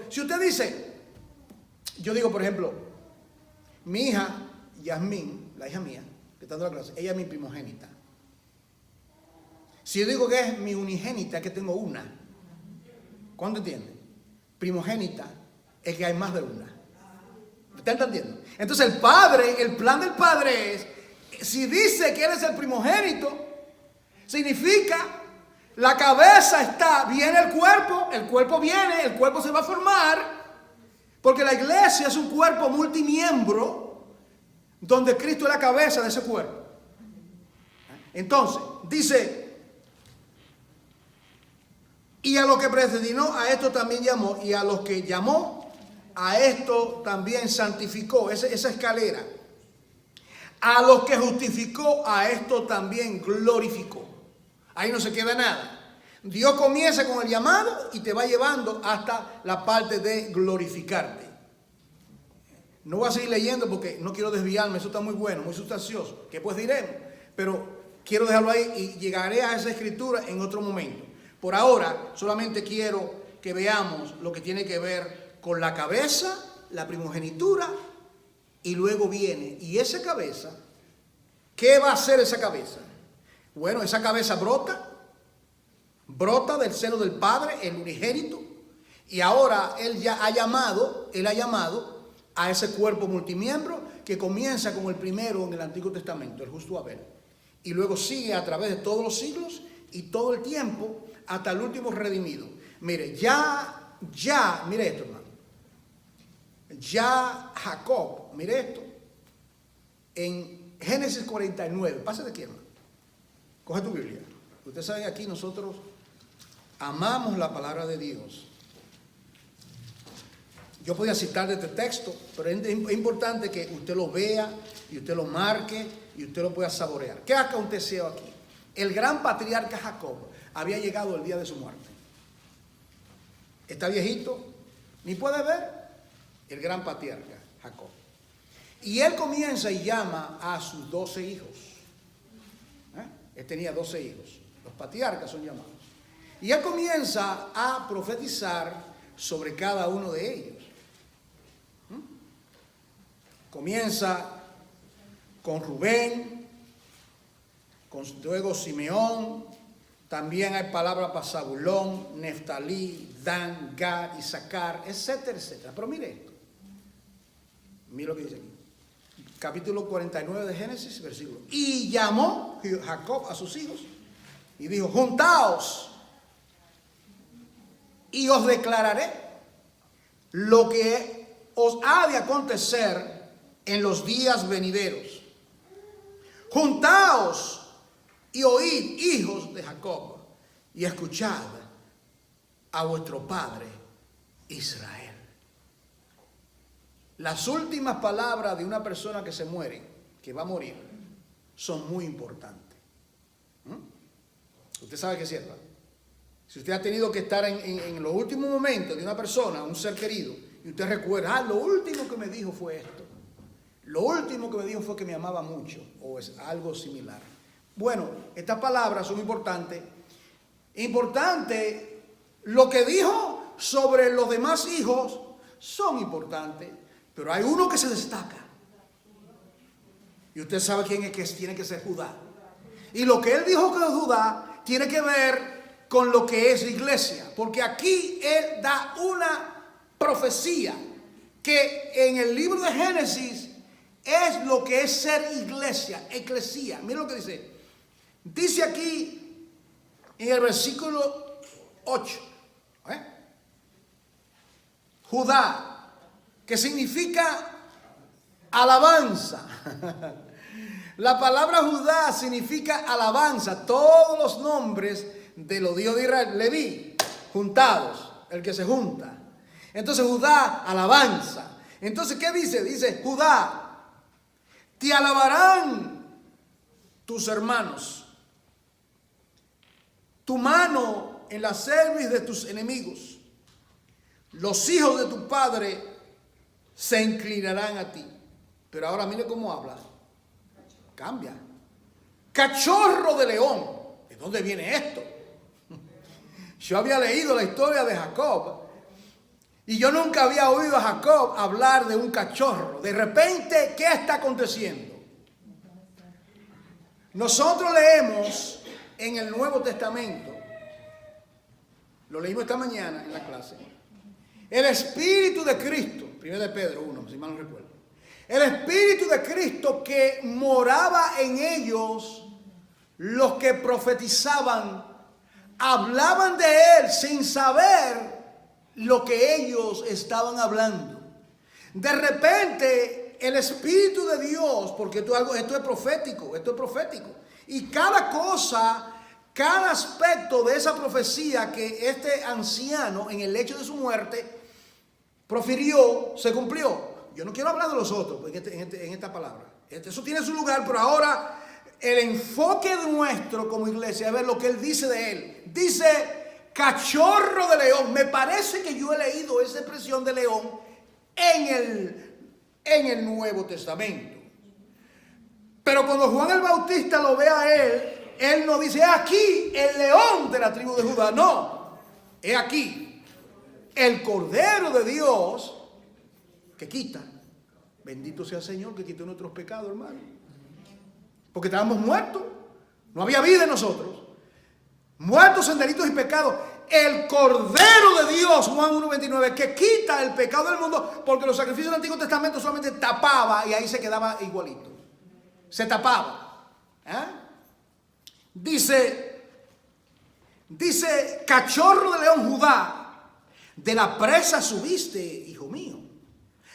Si usted dice, yo digo, por ejemplo, mi hija Yasmín, la hija mía, que está dando la clase, ella es mi primogénita. Si yo digo que es mi unigénita, es que tengo una. ¿Cuándo entiende? Primogénita es que hay más de una. ¿Está entendiendo? Entonces el plan del padre es, si dice que él es el primogénito, significa la cabeza viene el cuerpo viene, el cuerpo se va a formar, porque la iglesia es un cuerpo multimiembro, donde Cristo es la cabeza de ese cuerpo. Entonces, dice, y a los que predestinó, a esto también llamó, y a los que llamó, a esto también santificó, esa escalera. A los que justificó, a esto también glorificó. Ahí no se queda nada. Dios comienza con el llamado y te va llevando hasta la parte de glorificarte. No voy a seguir leyendo porque no quiero desviarme, eso está muy bueno, muy sustancioso, que pues diremos, pero quiero dejarlo ahí y llegaré a esa escritura en otro momento. Por ahora solamente quiero que veamos lo que tiene que ver con la cabeza, la primogenitura. Y luego viene, y esa cabeza, ¿qué va a hacer esa cabeza? Bueno, esa cabeza brota del seno del Padre, el unigénito, y ahora Él ha llamado a ese cuerpo multimiembro que comienza con el primero en el Antiguo Testamento, el justo Abel, y luego sigue a través de todos los siglos y todo el tiempo hasta el último redimido. Mire, mire esto, hermano. Ya Jacob, mire esto, en Génesis 49, pásate aquí, hermano, coge tu Biblia. Ustedes saben, aquí nosotros amamos la palabra de Dios. Yo podía citar de este texto, pero es importante que usted lo vea y usted lo marque y usted lo pueda saborear. ¿Qué aconteció aquí? El gran patriarca Jacob había llegado el día de su muerte. Está viejito, ni puede ver. El gran patriarca Jacob. Y él comienza y llama a sus 12 hijos. Él tenía 12 hijos. Los patriarcas son llamados. Y él comienza a profetizar sobre cada uno de ellos. Comienza con Rubén, luego Simeón. También hay palabras para Zabulón, Neftalí, Dan, Gad, Isaacar, etcétera, etcétera. Pero mire esto. Mira lo que dice aquí. Capítulo 49 de Génesis, versículo. Y llamó Jacob a sus hijos y dijo, juntaos y os declararé lo que os ha de acontecer en los días venideros. Juntaos y oíd, hijos de Jacob, y escuchad a vuestro padre Israel. Las últimas palabras de una persona que se muere, que va a morir, son muy importantes. Usted sabe que es cierto. Si usted ha tenido que estar en los últimos momentos de una persona, un ser querido, y usted recuerda, lo último que me dijo fue esto. Lo último que me dijo fue que me amaba mucho, o es algo similar. Bueno, estas palabras son importantes. Importante, lo que dijo sobre los demás hijos son importantes, pero hay uno que se destaca. Y usted sabe quién es, que tiene que ser Judá. Y lo que él dijo que es Judá tiene que ver con lo que es iglesia, porque aquí él da una profecía que en el libro de Génesis es lo que es ser iglesia, eclesía. Mira lo que dice. Dice aquí en el versículo 8, Judá, que significa alabanza. La palabra Judá significa alabanza. Todos los nombres de los hijos de Israel, Leví, juntados, el que se junta. Entonces Judá, alabanza. Entonces, ¿qué dice? Dice, Judá, te alabarán tus hermanos, tu mano en la cerviz de tus enemigos. Los hijos de tu padre se inclinarán a ti. Pero ahora mire cómo habla. Cambia. Cachorro de león. ¿De dónde viene esto? Yo había leído la historia de Jacob y yo nunca había oído a Jacob hablar de un cachorro. De repente, ¿qué está aconteciendo? Nosotros leemos en el Nuevo Testamento, lo leímos esta mañana en la clase, el Espíritu de Cristo, 1 de Pedro 1, si mal no recuerdo, el Espíritu de Cristo que moraba en ellos, los que profetizaban, hablaban de Él sin saber lo que ellos estaban hablando. De repente, el Espíritu de Dios, porque esto es profético, y cada cosa, cada aspecto de esa profecía que este anciano en el lecho de su muerte profirió, se cumplió. Yo no quiero hablar de los otros en esta palabra. Eso tiene su lugar, pero ahora el enfoque nuestro como iglesia es ver lo que él dice de él. Dice, cachorro de león. Me parece que yo he leído esa expresión de león en el Nuevo Testamento. Pero cuando Juan el Bautista lo ve a él, él no dice, aquí el león de la tribu de Judá. No, es aquí el Cordero de Dios que quita. Bendito sea el Señor que quitó nuestros pecados, hermano. Porque estábamos muertos. No había vida en nosotros. Muertos en delitos y pecados. El Cordero de Dios, Juan 1:29, que quita el pecado del mundo, porque los sacrificios del Antiguo Testamento solamente tapaba y ahí se quedaba igualito. Se tapaba. Dice, cachorro de león Judá, de la presa subiste, hijo mío.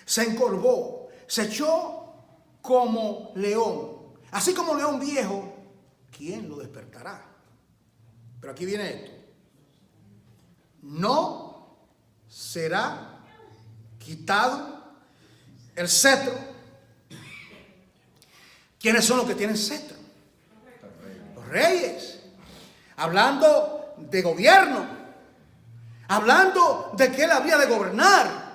Se encorvó, se echó como león. Así como león viejo, ¿quién lo despertará? Pero aquí viene esto. No será quitado el cetro. ¿Quiénes son los que tienen cetro? Los reyes. Hablando de gobierno. Hablando de que él habría de gobernar.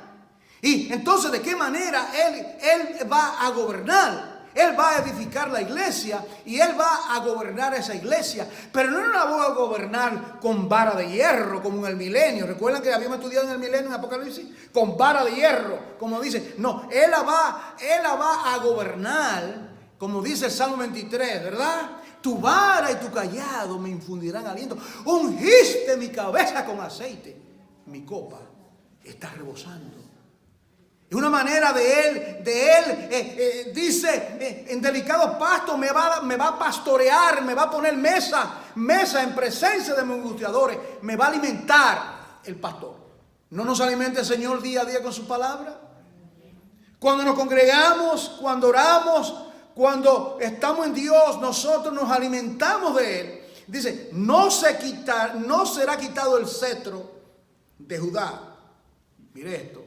Y entonces, ¿de qué manera él va a gobernar? Él va a edificar la iglesia y él va a gobernar esa iglesia. Pero no la va a gobernar con vara de hierro como en el milenio. ¿Recuerdan que habíamos estudiado en el milenio en Apocalipsis? Con vara de hierro, como dice. No, él la va a gobernar, como dice el Salmo 23, ¿verdad? Tu vara y tu cayado me infundirán aliento. Ungiste mi cabeza con aceite. Mi copa está rebosando. Es una manera de él dice, en delicados pastos me va a pastorear, me va a poner mesa en presencia de mis angustiadores, me va a alimentar el pastor. ¿No nos alimenta el Señor día a día con su palabra? Cuando nos congregamos, cuando oramos, Cuando estamos en Dios, nosotros nos alimentamos de Él. Dice, no será quitado el cetro de Judá. Mire esto.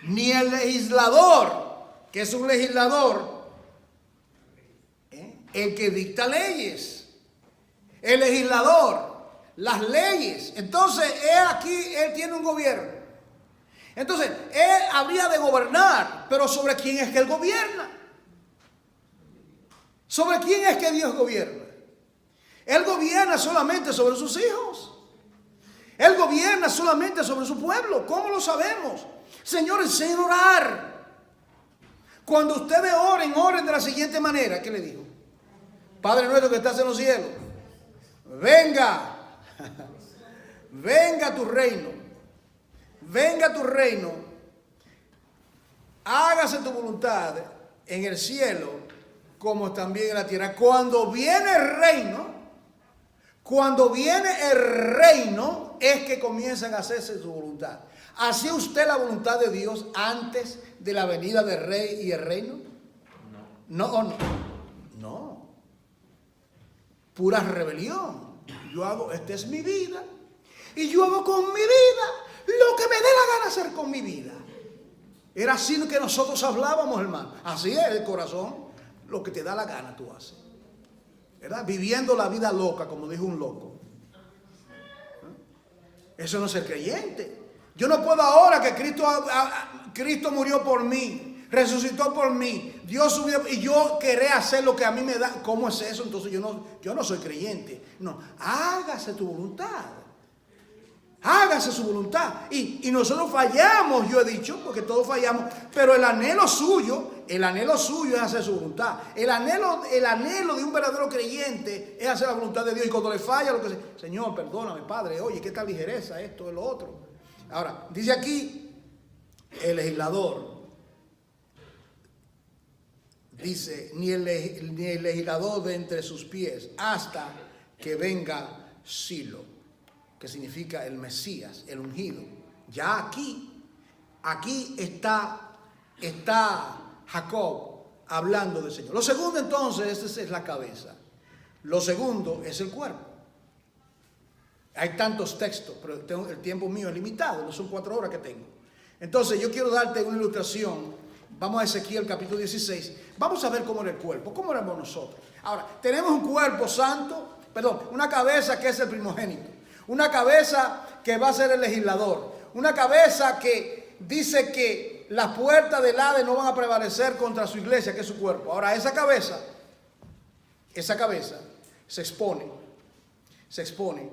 Ni el legislador, que es un legislador, el que dicta leyes. El legislador, las leyes. Entonces, él tiene un gobierno. Entonces, él habría de gobernar, pero ¿sobre quién es que él gobierna? ¿Sobre quién es que Dios gobierna? Él gobierna solamente sobre sus hijos. Él gobierna solamente sobre su pueblo. ¿Cómo lo sabemos? Señor, enséñanos a orar. Cuando ustedes oren de la siguiente manera. ¿Qué le digo? Padre nuestro que estás en los cielos, venga, venga tu reino, venga tu reino, hágase tu voluntad en el cielo como también en la tierra. Cuando viene el reino es que comienzan a hacerse su voluntad. ¿Hacía usted la voluntad de Dios antes de la venida del rey y el reino? No. Pura rebelión. Esta es mi vida. Y yo hago con mi vida lo que me dé la gana hacer con mi vida. Era así que nosotros hablábamos, hermano. Así es el corazón. Lo que te da la gana tú haces. ¿Verdad? Viviendo la vida loca, como dijo un loco. Eso no es ser creyente. Yo no puedo ahora que Cristo murió por mí. Resucitó por mí, Dios subió y yo querer hacer lo que a mí me da. ¿Cómo es eso? Entonces yo no soy creyente. No, hágase tu voluntad. Hágase su voluntad. Y nosotros fallamos, yo he dicho, porque todos fallamos, pero el anhelo suyo es hacer su voluntad. El anhelo de un verdadero creyente es hacer la voluntad de Dios. Y cuando le falla, lo que sea, Señor, perdóname, Padre, oye, qué tal ligereza esto, lo otro. Ahora, dice aquí el legislador. Dice, ni el legislador de entre sus pies hasta que venga Silo, que significa el Mesías, el ungido. Ya aquí está Jacob hablando del Señor. Lo segundo entonces, esa es la cabeza. Lo segundo es el cuerpo. Hay tantos textos, pero el tiempo mío es limitado, no son 4 horas que tengo. Entonces yo quiero darte una ilustración. Vamos a Ezequiel capítulo 16. Vamos a ver cómo era el cuerpo, cómo éramos nosotros. Ahora, tenemos un cuerpo santo, una cabeza que es el primogénito, una cabeza que va a ser el legislador, una cabeza que dice que las puertas del Hades no van a prevalecer contra su iglesia, que es su cuerpo. Ahora, esa cabeza se expone.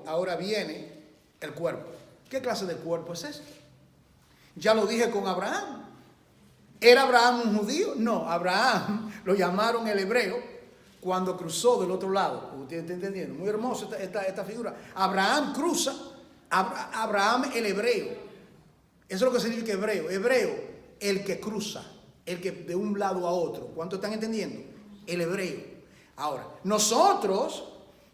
Ahora viene el cuerpo. ¿Qué clase de cuerpo es este? Ya lo dije con Abraham. ¿Era Abraham un judío? No, Abraham lo llamaron el hebreo cuando cruzó del otro lado. ¿Usted está entendiendo? Muy hermosa esta figura. Abraham cruza, Abraham el hebreo. Eso es lo que significa hebreo. Hebreo, el que cruza, el que de un lado a otro. ¿Cuánto están entendiendo? El hebreo. Ahora, nosotros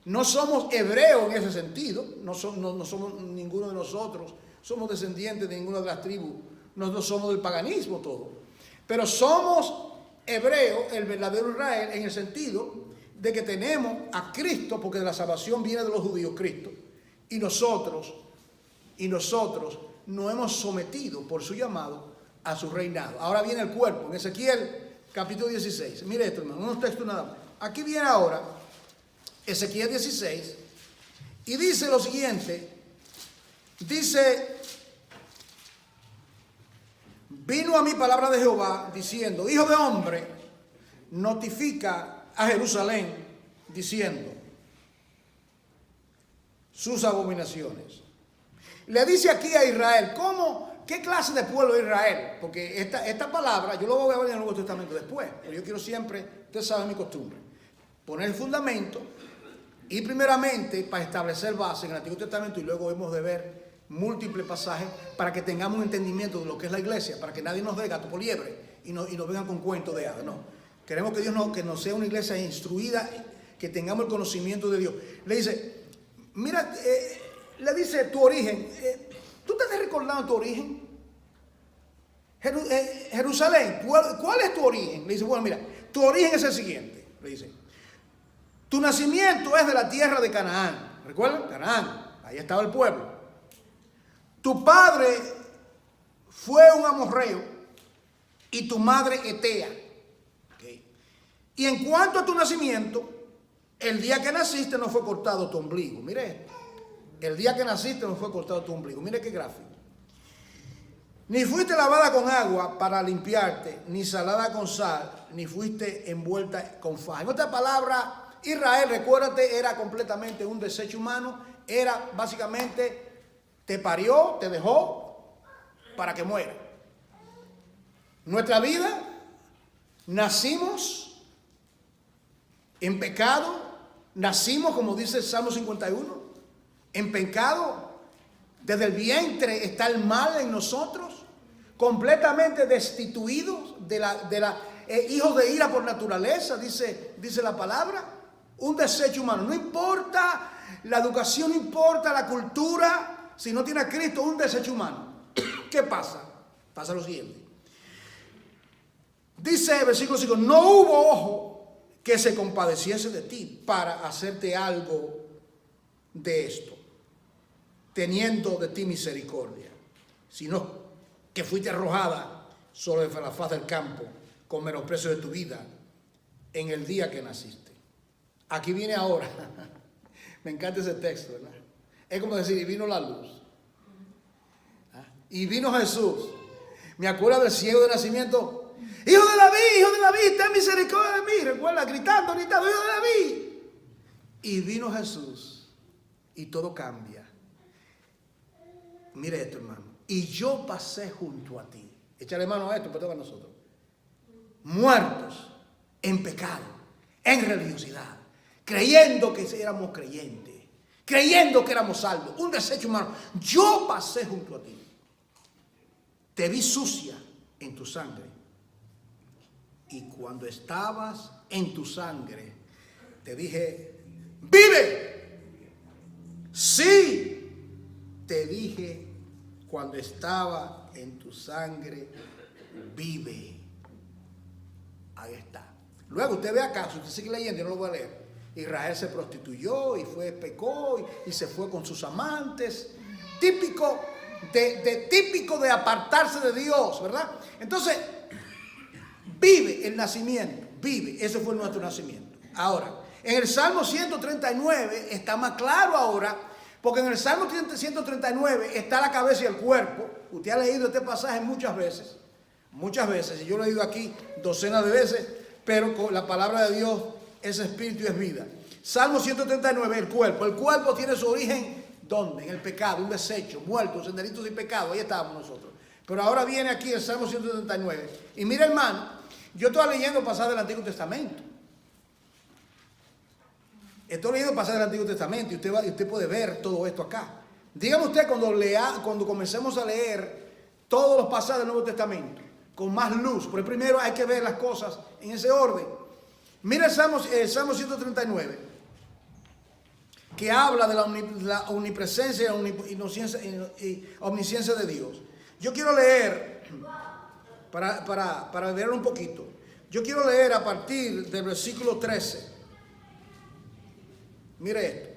no somos hebreos en ese sentido. No somos ninguno de nosotros. Somos descendientes de ninguna de las tribus. Nosotros somos del paganismo todo. Pero somos hebreos, el verdadero Israel, en el sentido de que tenemos a Cristo, porque de la salvación viene de los judíos Cristo. Y nosotros nos hemos sometido por su llamado a su reinado. Ahora viene el cuerpo, en Ezequiel capítulo 16. Mire esto, hermano, unos textos nada más. Aquí viene ahora Ezequiel 16 y dice lo siguiente. Dice: vino a mí palabra de Jehová diciendo: hijo de hombre, notifica a Jerusalén diciendo sus abominaciones. Le dice aquí a Israel, ¿qué clase de pueblo es Israel? Porque esta palabra, yo lo voy a ver en el Nuevo Testamento después, pero yo quiero siempre, usted sabe mi costumbre, poner el fundamento y primeramente para establecer base en el Antiguo Testamento y luego hemos de ver múltiples pasajes para que tengamos un entendimiento de lo que es la iglesia, para que nadie nos dé gato por liebre y nos vengan con cuentos de hadas. No, queremos que Dios que nos sea una iglesia instruida, que tengamos el conocimiento de Dios. Le dice, mira, le dice tu origen. ¿Tú te has recordado tu origen? Jerusalén, ¿cuál es tu origen? Le dice, bueno, mira, tu origen es el siguiente. Le dice, tu nacimiento es de la tierra de Canaán. ¿Recuerdan? Canaán, ahí estaba el pueblo. Tu padre fue un amorreo y tu madre Etea. ¿Okay? Y en cuanto a tu nacimiento, el día que naciste no fue cortado tu ombligo. Mire esto. El día que naciste no fue cortado tu ombligo. Mire qué gráfico. Ni fuiste lavada con agua para limpiarte, ni salada con sal, ni fuiste envuelta con faja. En otras palabras, Israel, recuérdate, era completamente un desecho humano. Era básicamente, te parió, te dejó para que muera. Nuestra vida, nacimos en pecado, nacimos, como dice el Salmo 51, en pecado. Desde el vientre está el mal en nosotros, completamente destituidos hijos de ira por naturaleza, dice la palabra, un desecho humano. No importa la educación, no importa la cultura, si no tiene a Cristo, un desecho humano. ¿Qué pasa? Pasa lo siguiente. Dice versículo 5, no hubo ojo que se compadeciese de ti para hacerte algo de esto, teniendo de ti misericordia, sino que fuiste arrojada sobre la faz del campo con menosprecio de tu vida en el día que naciste. Aquí viene ahora, me encanta ese texto, ¿verdad? Es como decir, y vino la luz. ¿Ah? Y vino Jesús. Me acuerdo del ciego de nacimiento, hijo de David, ten misericordia de mí. Recuerda, gritando, hijo de David. Y vino Jesús y todo cambia. Mire esto, hermano. Y yo pasé junto a ti. Échale mano a esto, pero toca a nosotros. Muertos en pecado, en religiosidad, creyendo que éramos creyentes, creyendo que éramos salvos. Un desecho humano. Yo pasé junto a ti. Te vi sucia en tu sangre. Y cuando estabas en tu sangre, te dije, vive. Sí. Te dije, cuando estaba en tu sangre, vive. Ahí está. Luego usted ve acá, si usted sigue leyendo, yo no lo voy a leer. Israel se prostituyó y pecó y se fue con sus amantes. Típico de apartarse de Dios, ¿verdad? Entonces, vive el nacimiento, vive. Ese fue nuestro nacimiento. Ahora, en el Salmo 139 está más claro ahora. Porque en el Salmo 139 está la cabeza y el cuerpo. Usted ha leído este pasaje muchas veces, y yo lo he leído aquí docenas de veces, pero con la palabra de Dios es espíritu y es vida. Salmo 139, el cuerpo tiene su origen, ¿dónde? En el pecado, un desecho, muertos, en delitos y pecado, ahí estábamos nosotros. Pero ahora viene aquí el Salmo 139, y mira, hermano, yo estoy leyendo pasajes del Antiguo Testamento. Estoy leyendo pasajes del Antiguo Testamento y usted puede ver todo esto acá. Dígame usted cuando comencemos a leer todos los pasajes del Nuevo Testamento con más luz, porque primero hay que ver las cosas en ese orden. Mira el Salmo 139, que habla de la omnipresencia y omnisciencia de Dios. Yo quiero leer, para ver un poquito, yo quiero leer a partir del versículo 13. Mire esto.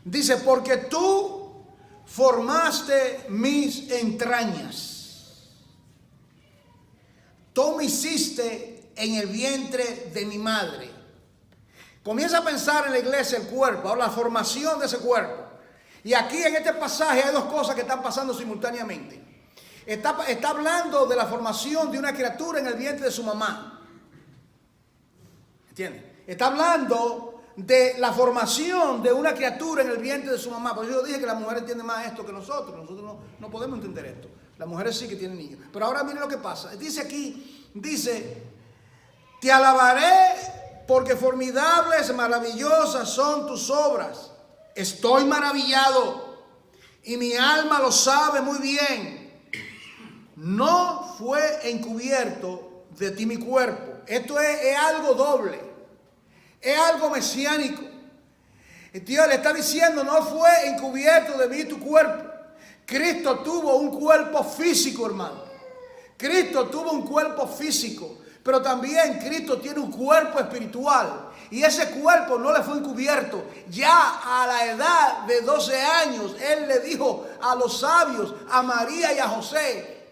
Dice, porque tú formaste mis entrañas. Tú me hiciste en el vientre de mi madre. Comienza a pensar en la iglesia, el cuerpo, ahora la formación de ese cuerpo. Y aquí en este pasaje hay dos cosas que están pasando simultáneamente. Está hablando de la formación de una criatura en el vientre de su mamá. ¿Entiendes? Está hablando de la formación de una criatura en el vientre de su mamá. Por eso yo dije que las mujeres entienden más esto que nosotros. Nosotros no podemos entender esto. Las mujeres sí que tienen niños. Pero ahora miren lo que pasa. Dice aquí, te alabaré porque formidables, maravillosas son tus obras. Estoy maravillado y mi alma lo sabe muy bien. No fue encubierto de ti mi cuerpo. Esto es algo doble. Es algo mesiánico. Dios le está diciendo, no fue encubierto de mí tu cuerpo. Cristo tuvo un cuerpo físico, hermano. Cristo tuvo un cuerpo físico. Pero también Cristo tiene un cuerpo espiritual. Y ese cuerpo no le fue encubierto. Ya a la edad de 12 años, Él le dijo a los sabios, a María y a José,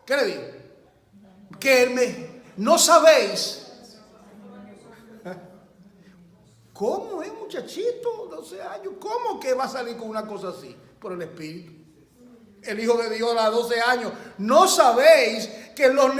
¿qué le dijo? Que no sabéis. ¿Cómo es, muchachito? 12 años. ¿Cómo que va a salir con una cosa así? Por el Espíritu. El Hijo de Dios a los 12 años. No sabéis que en los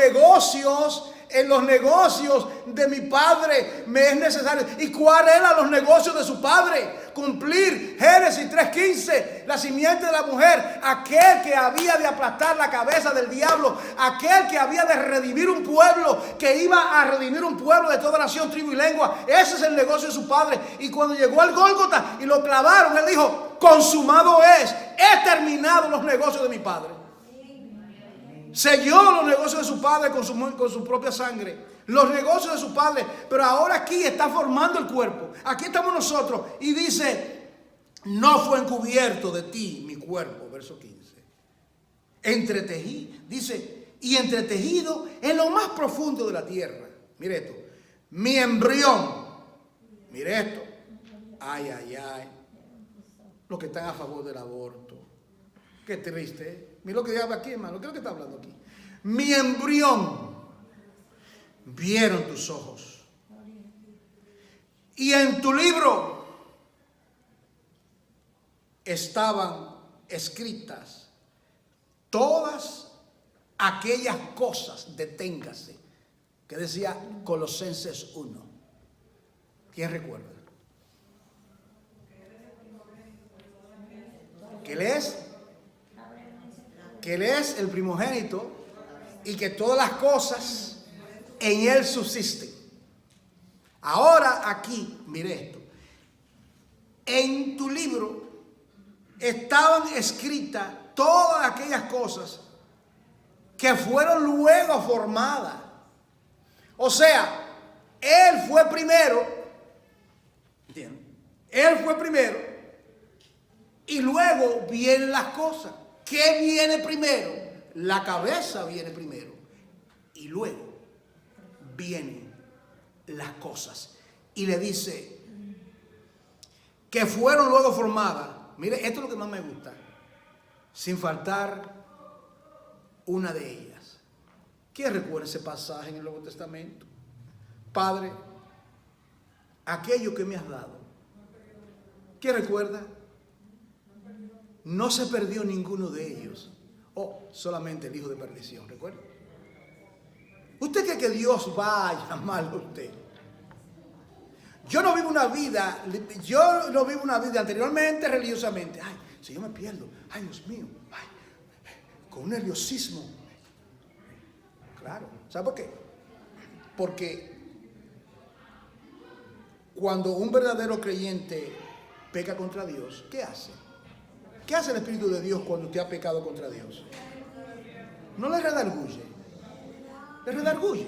negocios de mi Padre me es necesario. ¿Y cuál eran los negocios de su Padre? Cumplir Génesis 3:15, la simiente de la mujer, aquel que había de aplastar la cabeza del diablo, aquel que había de redimir un pueblo, que iba a redimir un pueblo de toda nación, tribu y lengua. Ese es el negocio de su Padre. Y cuando llegó al Gólgota y lo clavaron, Él dijo, consumado es, he terminado los negocios de mi Padre. Selló los negocios de su Padre con su propia sangre. Los negocios de su Padre. Pero ahora aquí está formando el cuerpo. Aquí estamos nosotros. Y dice, no fue encubierto de ti mi cuerpo. Verso 15. Entretejí. Dice, y entretejido en lo más profundo de la tierra. Mire esto. Mi embrión. Mire esto. Ay, ay, ay. Los que están a favor del aborto. Qué triste, ¿eh? Mira lo que habla aquí, hermano. ¿Qué es lo que está hablando aquí? Mi embrión vieron tus ojos. Y en tu libro estaban escritas todas aquellas cosas, deténgase, que decía Colosenses 1. ¿Quién recuerda? Que Él es el primogénito y que todas las cosas en Él subsisten. Ahora aquí, mire esto. En tu libro estaban escritas todas aquellas cosas que fueron luego formadas. O sea, Él fue primero. ¿Entienden? Él fue primero y luego vienen las cosas. ¿Qué viene primero? La cabeza viene primero y luego vienen las cosas. Y le dice que fueron luego formadas. Mire, esto es lo que más me gusta. Sin faltar una de ellas. ¿Quién recuerda ese pasaje en el Nuevo Testamento? Padre, aquello que me has dado. ¿Quién recuerda? No se perdió ninguno de ellos. Solamente el hijo de perdición, ¿recuerda? ¿Usted cree que Dios va a llamarlo a usted? Yo no vivo una vida anteriormente religiosamente. Ay, si yo me pierdo, ay Dios mío, ay, con un nerviosismo. Claro, ¿sabe por qué? Porque cuando un verdadero creyente peca contra Dios, ¿qué hace? ¿Qué hace el Espíritu de Dios cuando usted ha pecado contra Dios? No le redarguye. Le redarguye.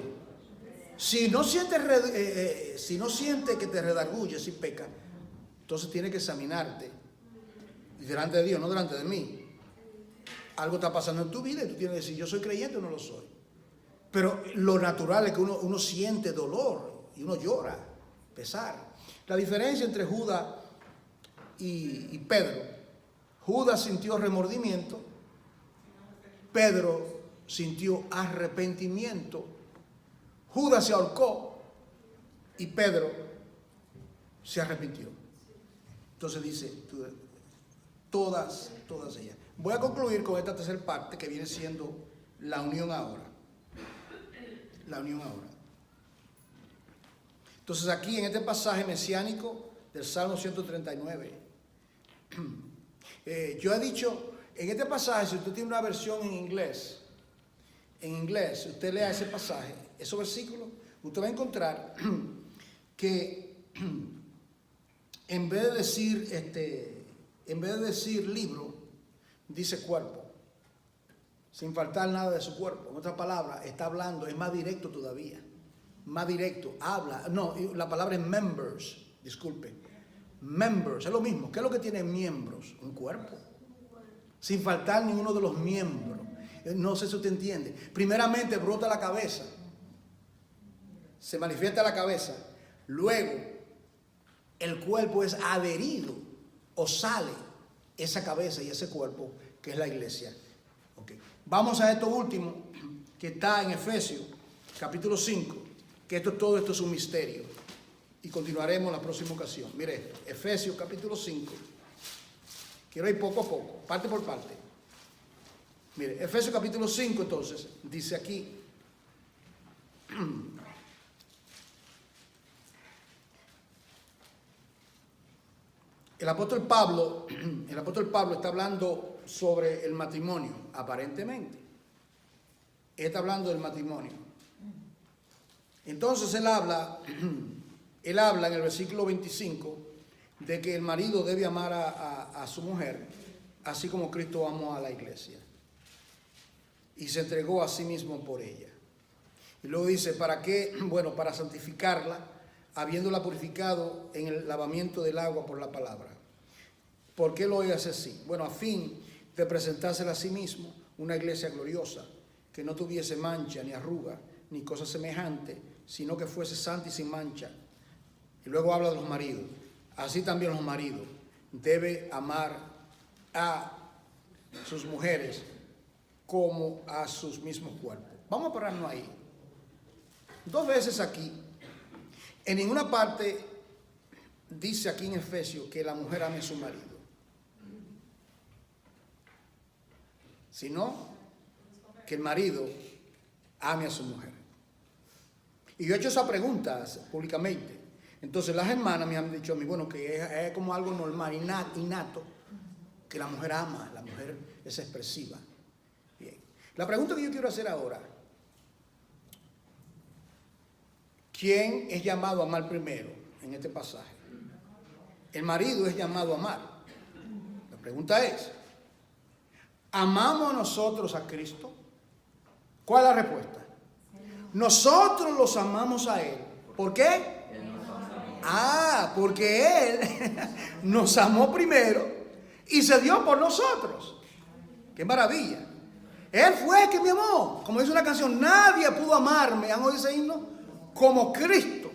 Si no siente que te redarguye si peca, entonces tiene que examinarte. Y delante de Dios, no delante de mí. Algo está pasando en tu vida y tú tienes que decir, yo soy creyente o no lo soy. Pero lo natural es que uno siente dolor y uno llora, pesar. La diferencia entre Judas y Pedro. Judas sintió remordimiento, Pedro sintió arrepentimiento. Judas se ahorcó y Pedro se arrepintió. Entonces dice, todas ellas. Voy a concluir con esta tercera parte que viene siendo la unión ahora. La unión ahora. Entonces aquí en este pasaje mesiánico del Salmo 139, yo he dicho, en este pasaje, si usted tiene una versión en inglés, usted lea ese pasaje, esos versículos, usted va a encontrar que en vez de decir libro, dice cuerpo, sin faltar nada de su cuerpo. En otras palabras, está hablando, es más directo todavía, más directo, habla, no, la palabra es members, disculpe, members, es lo mismo. ¿Qué es lo que tiene miembros? Un cuerpo, sin faltar ninguno de los miembros. No sé si usted entiende. Primeramente brota la cabeza, se manifiesta la cabeza, luego el cuerpo es adherido o sale esa cabeza y ese cuerpo que es la iglesia. Okay. Vamos a esto último que está en Efesios capítulo 5, que todo esto es un misterio y continuaremos en la próxima ocasión. Mire esto, Efesios capítulo 5, quiero ir poco a poco, parte por parte. Mire, Efesios capítulo 5 entonces dice aquí, el apóstol Pablo está hablando sobre el matrimonio, aparentemente. Él está hablando del matrimonio. Entonces él habla en el versículo 25 de que el marido debe amar a su mujer, así como Cristo amó a la iglesia y se entregó a sí mismo por ella. Y luego dice, ¿para qué? Bueno, para santificarla, habiéndola purificado en el lavamiento del agua por la palabra. ¿Por qué lo hace así? Bueno, a fin de presentársela a sí mismo una iglesia gloriosa, que no tuviese mancha, ni arruga, ni cosa semejante, sino que fuese santa y sin mancha. Y luego habla de los maridos. Así también los maridos deben amar a sus mujeres como a sus mismos cuerpos. Vamos a pararnos ahí. 2 veces aquí, en ninguna parte dice aquí en Efesios que la mujer ame a su marido, sino que el marido ame a su mujer. Y yo he hecho esa pregunta públicamente. Entonces las hermanas me han dicho a mí, bueno, que es como algo normal, innato, que la mujer ama, la mujer es expresiva. Bien. La pregunta que yo quiero hacer ahora, ¿quién es llamado a amar primero en este pasaje? El marido es llamado a amar. La pregunta es, ¿amamos nosotros a Cristo? ¿Cuál es la respuesta? Nosotros los amamos a Él. ¿Por qué? Porque Él nos amó primero y se dio por nosotros. ¡Qué maravilla! Él fue el que me amó. Como dice una canción, nadie pudo amarme, ¿han oído ese himno? Como Cristo.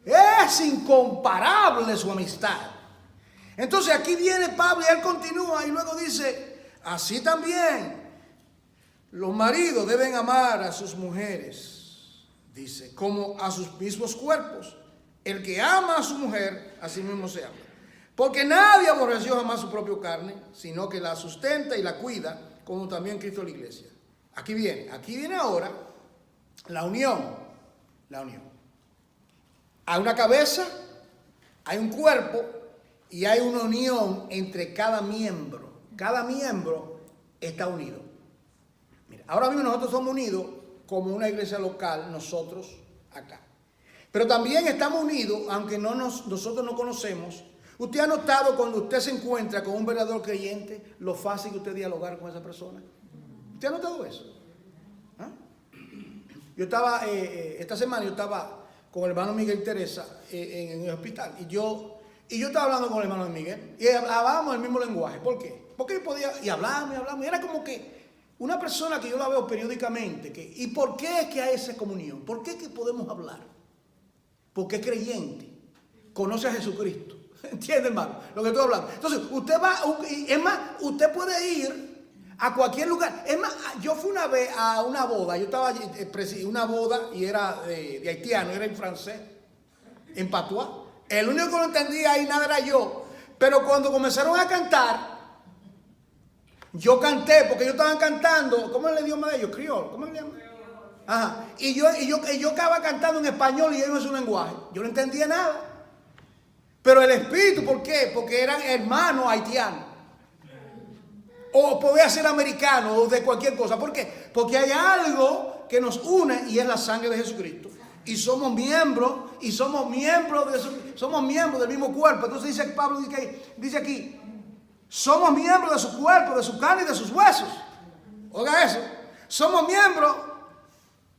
Es incomparable su amistad. Entonces aquí viene Pablo y él continúa y luego dice, así también los maridos deben amar a sus mujeres, dice, como a sus mismos cuerpos. El que ama a su mujer, a sí mismo se ama. Porque nadie aborreció jamás su propia carne, sino que la sustenta y la cuida, como también Cristo la iglesia. Aquí viene ahora la unión. Hay una cabeza, hay un cuerpo y hay una unión entre cada miembro. Cada miembro está unido. Mira, ahora mismo nosotros somos unidos como una iglesia local, nosotros acá. Pero también estamos unidos, aunque nosotros no conocemos. ¿Usted ha notado cuando usted se encuentra con un verdadero creyente, lo fácil que usted dialogar con esa persona? ¿Usted ha notado eso? ¿Ah? Yo estaba, esta semana yo estaba con el hermano Miguel Teresa en el hospital. Y yo estaba hablando con el hermano Miguel y hablábamos el mismo lenguaje. ¿Por qué? Porque podía, y hablamos. Y era como que una persona que yo la veo periódicamente. ¿Y por qué es que hay esa comunión? ¿Por qué es que podemos hablar? Porque es creyente. Conoce a Jesucristo. ¿Entiende, hermano? Lo que estoy hablando. Entonces, usted va, es más, usted puede ir a cualquier lugar. Es más, yo fui una vez a una boda. Yo estaba en una boda y era de haitiano, era en francés, en patois. El único que lo entendía ahí nada era yo. Pero cuando comenzaron a cantar, yo canté, porque ellos estaban cantando. ¿Cómo es el idioma de ellos? Criol. ¿Cómo es el idioma? Ajá. Y yo estaba cantando en español y ellos en su lenguaje. Yo no entendía nada. Pero el espíritu, ¿por qué? Porque eran hermanos haitianos. O podía ser americano o de cualquier cosa. ¿Por qué? Porque hay algo que nos une y es la sangre de Jesucristo. Y somos miembros, somos miembros del mismo cuerpo. Entonces dice Pablo, dice aquí, somos miembros de su cuerpo, de su carne y de sus huesos. Oiga eso. Somos miembros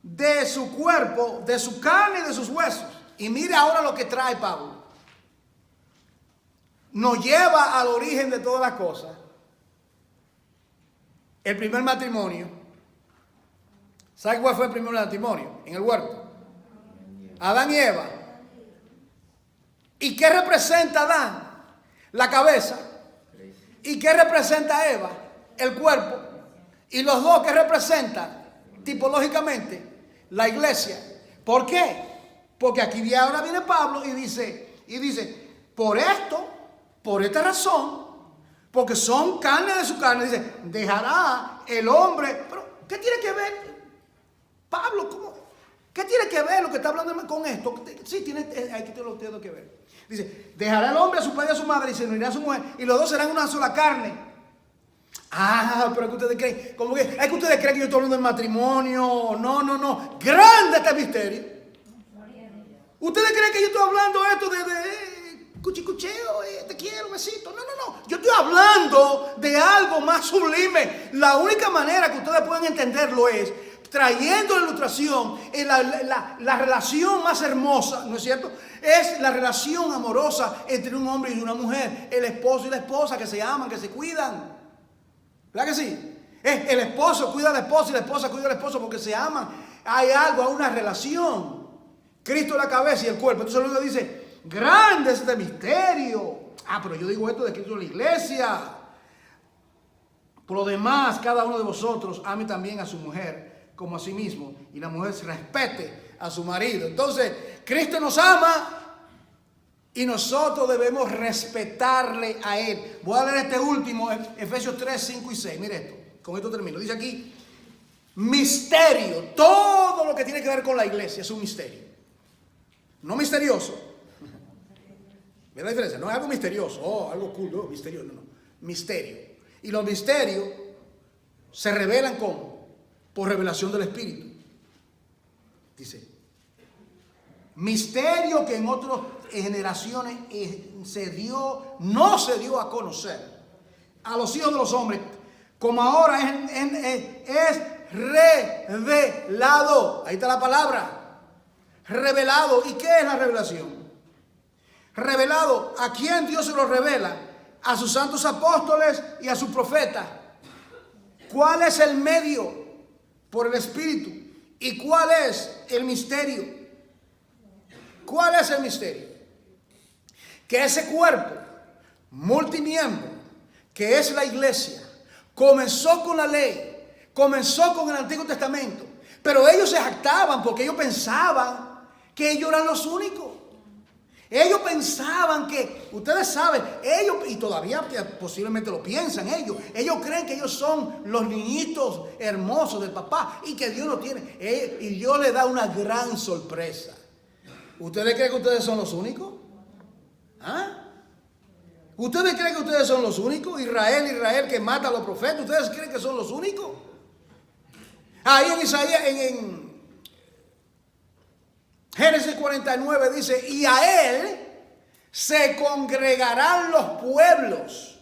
de su cuerpo, de su carne y de sus huesos. Y mire ahora lo que trae Pablo. Nos lleva al origen de todas las cosas. El primer matrimonio. ¿Sabe cuál fue el primer matrimonio? En el huerto. Adán y Eva. ¿Y qué representa Adán? La cabeza. ¿Y qué representa Eva? El cuerpo. Y los dos, ¿qué representan? Tipológicamente, la iglesia. ¿Por qué? Porque aquí ahora viene Pablo y dice, por esto, por esta razón, porque son carne de su carne, dice, dejará el hombre. Pero, ¿qué tiene que ver Pablo? ¿Cómo? ¿Qué tiene que ver lo que está hablando con esto? Sí, aquí te lo tengo que ver. Dice, dejará el hombre a su padre y a su madre y se unirá a su mujer y los dos serán una sola carne. Ah, pero que ustedes creen, como que es que ustedes creen que yo estoy hablando del matrimonio. No. Grande este misterio. Ustedes creen que yo estoy hablando esto de cuchicucheo, te quiero, besito. No. Yo estoy hablando de algo más sublime. La única manera que ustedes pueden entenderlo es trayendo la ilustración en la relación más hermosa, ¿no es cierto? Es la relación amorosa entre un hombre y una mujer. El esposo y la esposa que se aman, que se cuidan. ¿Verdad que sí? El esposo cuida a la esposa y la esposa cuida al esposo porque se aman. Hay algo, hay una relación. Cristo es la cabeza y el cuerpo. Entonces luego dice, grande es este misterio. Ah, pero yo digo esto de Cristo en la iglesia. Por lo demás, cada uno de vosotros ame también a su mujer como a sí mismo. Y la mujer se respete a su marido. Entonces, Cristo nos ama y nosotros debemos respetarle a Él. Voy a leer este último, Efesios 3, 5 y 6. Mire esto, con esto termino. Dice aquí, misterio. Todo lo que tiene que ver con la iglesia es un misterio. No misterioso. ¿Ves la diferencia? No es algo misterioso, algo cool, no, misterioso, no. Misterio. Y los misterios se revelan ¿cómo? Por revelación del Espíritu. Dice, misterio que en otras generaciones no se dio a conocer a los hijos de los hombres, como ahora es revelado. Ahí está la palabra. Revelado. ¿Y qué es la revelación? Revelado. ¿A quién Dios se lo revela? A sus santos apóstoles y a sus profetas. ¿Cuál es el medio? Por el Espíritu. ¿Y cuál es el misterio? ¿Cuál es el misterio? Que ese cuerpo multimiembro, que es la iglesia, comenzó con la ley, comenzó con el Antiguo Testamento, pero ellos se jactaban porque ellos pensaban que ellos eran los únicos. Ellos pensaban que, ustedes saben, ellos, y todavía posiblemente lo piensan ellos creen que ellos son los niñitos hermosos del papá y que Dios no tiene. Y Dios les da una gran sorpresa. ¿Ustedes creen que ustedes son los únicos? ¿Ah? ¿Ustedes creen que ustedes son los únicos? Israel que mata a los profetas, ¿ustedes creen que son los únicos? Ahí en Isaías, en Génesis 49 dice, y a él se congregarán los pueblos.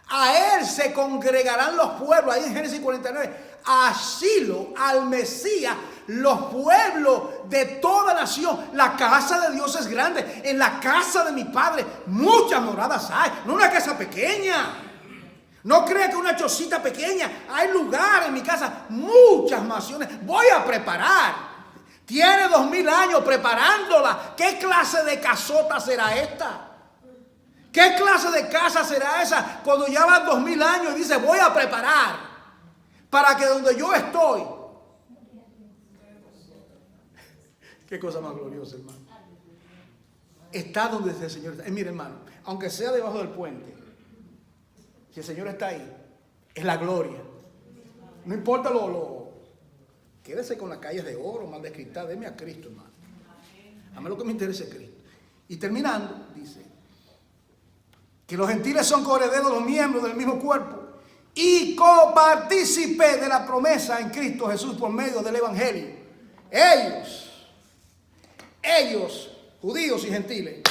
A él se congregarán los pueblos. Ahí en Génesis 49. Asilo, al Mesías, los pueblos de toda nación. La casa de Dios es grande. En la casa de mi Padre muchas moradas hay. No una casa pequeña. No crea que una chocita pequeña. Hay lugar en mi casa. Muchas mansiones. Voy a preparar. Tiene 2000 años preparándola. ¿Qué clase de casota será esta? ¿Qué clase de casa será esa? Cuando ya van 2000 años y dice, voy a preparar para que donde yo estoy. Qué cosa más gloriosa, hermano. Está donde el Señor está. Mire, hermano, aunque sea debajo del puente, si el Señor está ahí, es la gloria. No importa quédese con las calles de oro, mal de cristal, deme a Cristo, hermano. A mí lo que me interesa es Cristo. Y terminando, dice, que los gentiles son coherederos, los miembros del mismo cuerpo, y copartícipes de la promesa en Cristo Jesús por medio del Evangelio. Ellos, judíos y gentiles,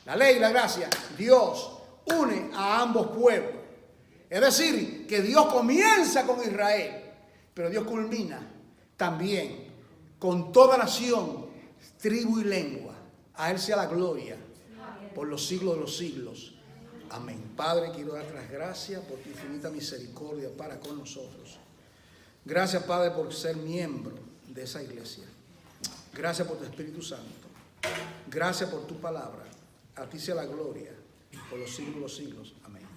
la ley y la gracia, Dios une a ambos pueblos. Es decir, que Dios comienza con Israel, pero Dios culmina también con toda nación, tribu y lengua. A Él sea la gloria por los siglos de los siglos. Amén. Padre, quiero darte las gracias por tu infinita misericordia para con nosotros. Gracias, Padre, por ser miembro de esa iglesia. Gracias por tu Espíritu Santo. Gracias por tu palabra. A ti sea la gloria por los siglos de los siglos. Amén.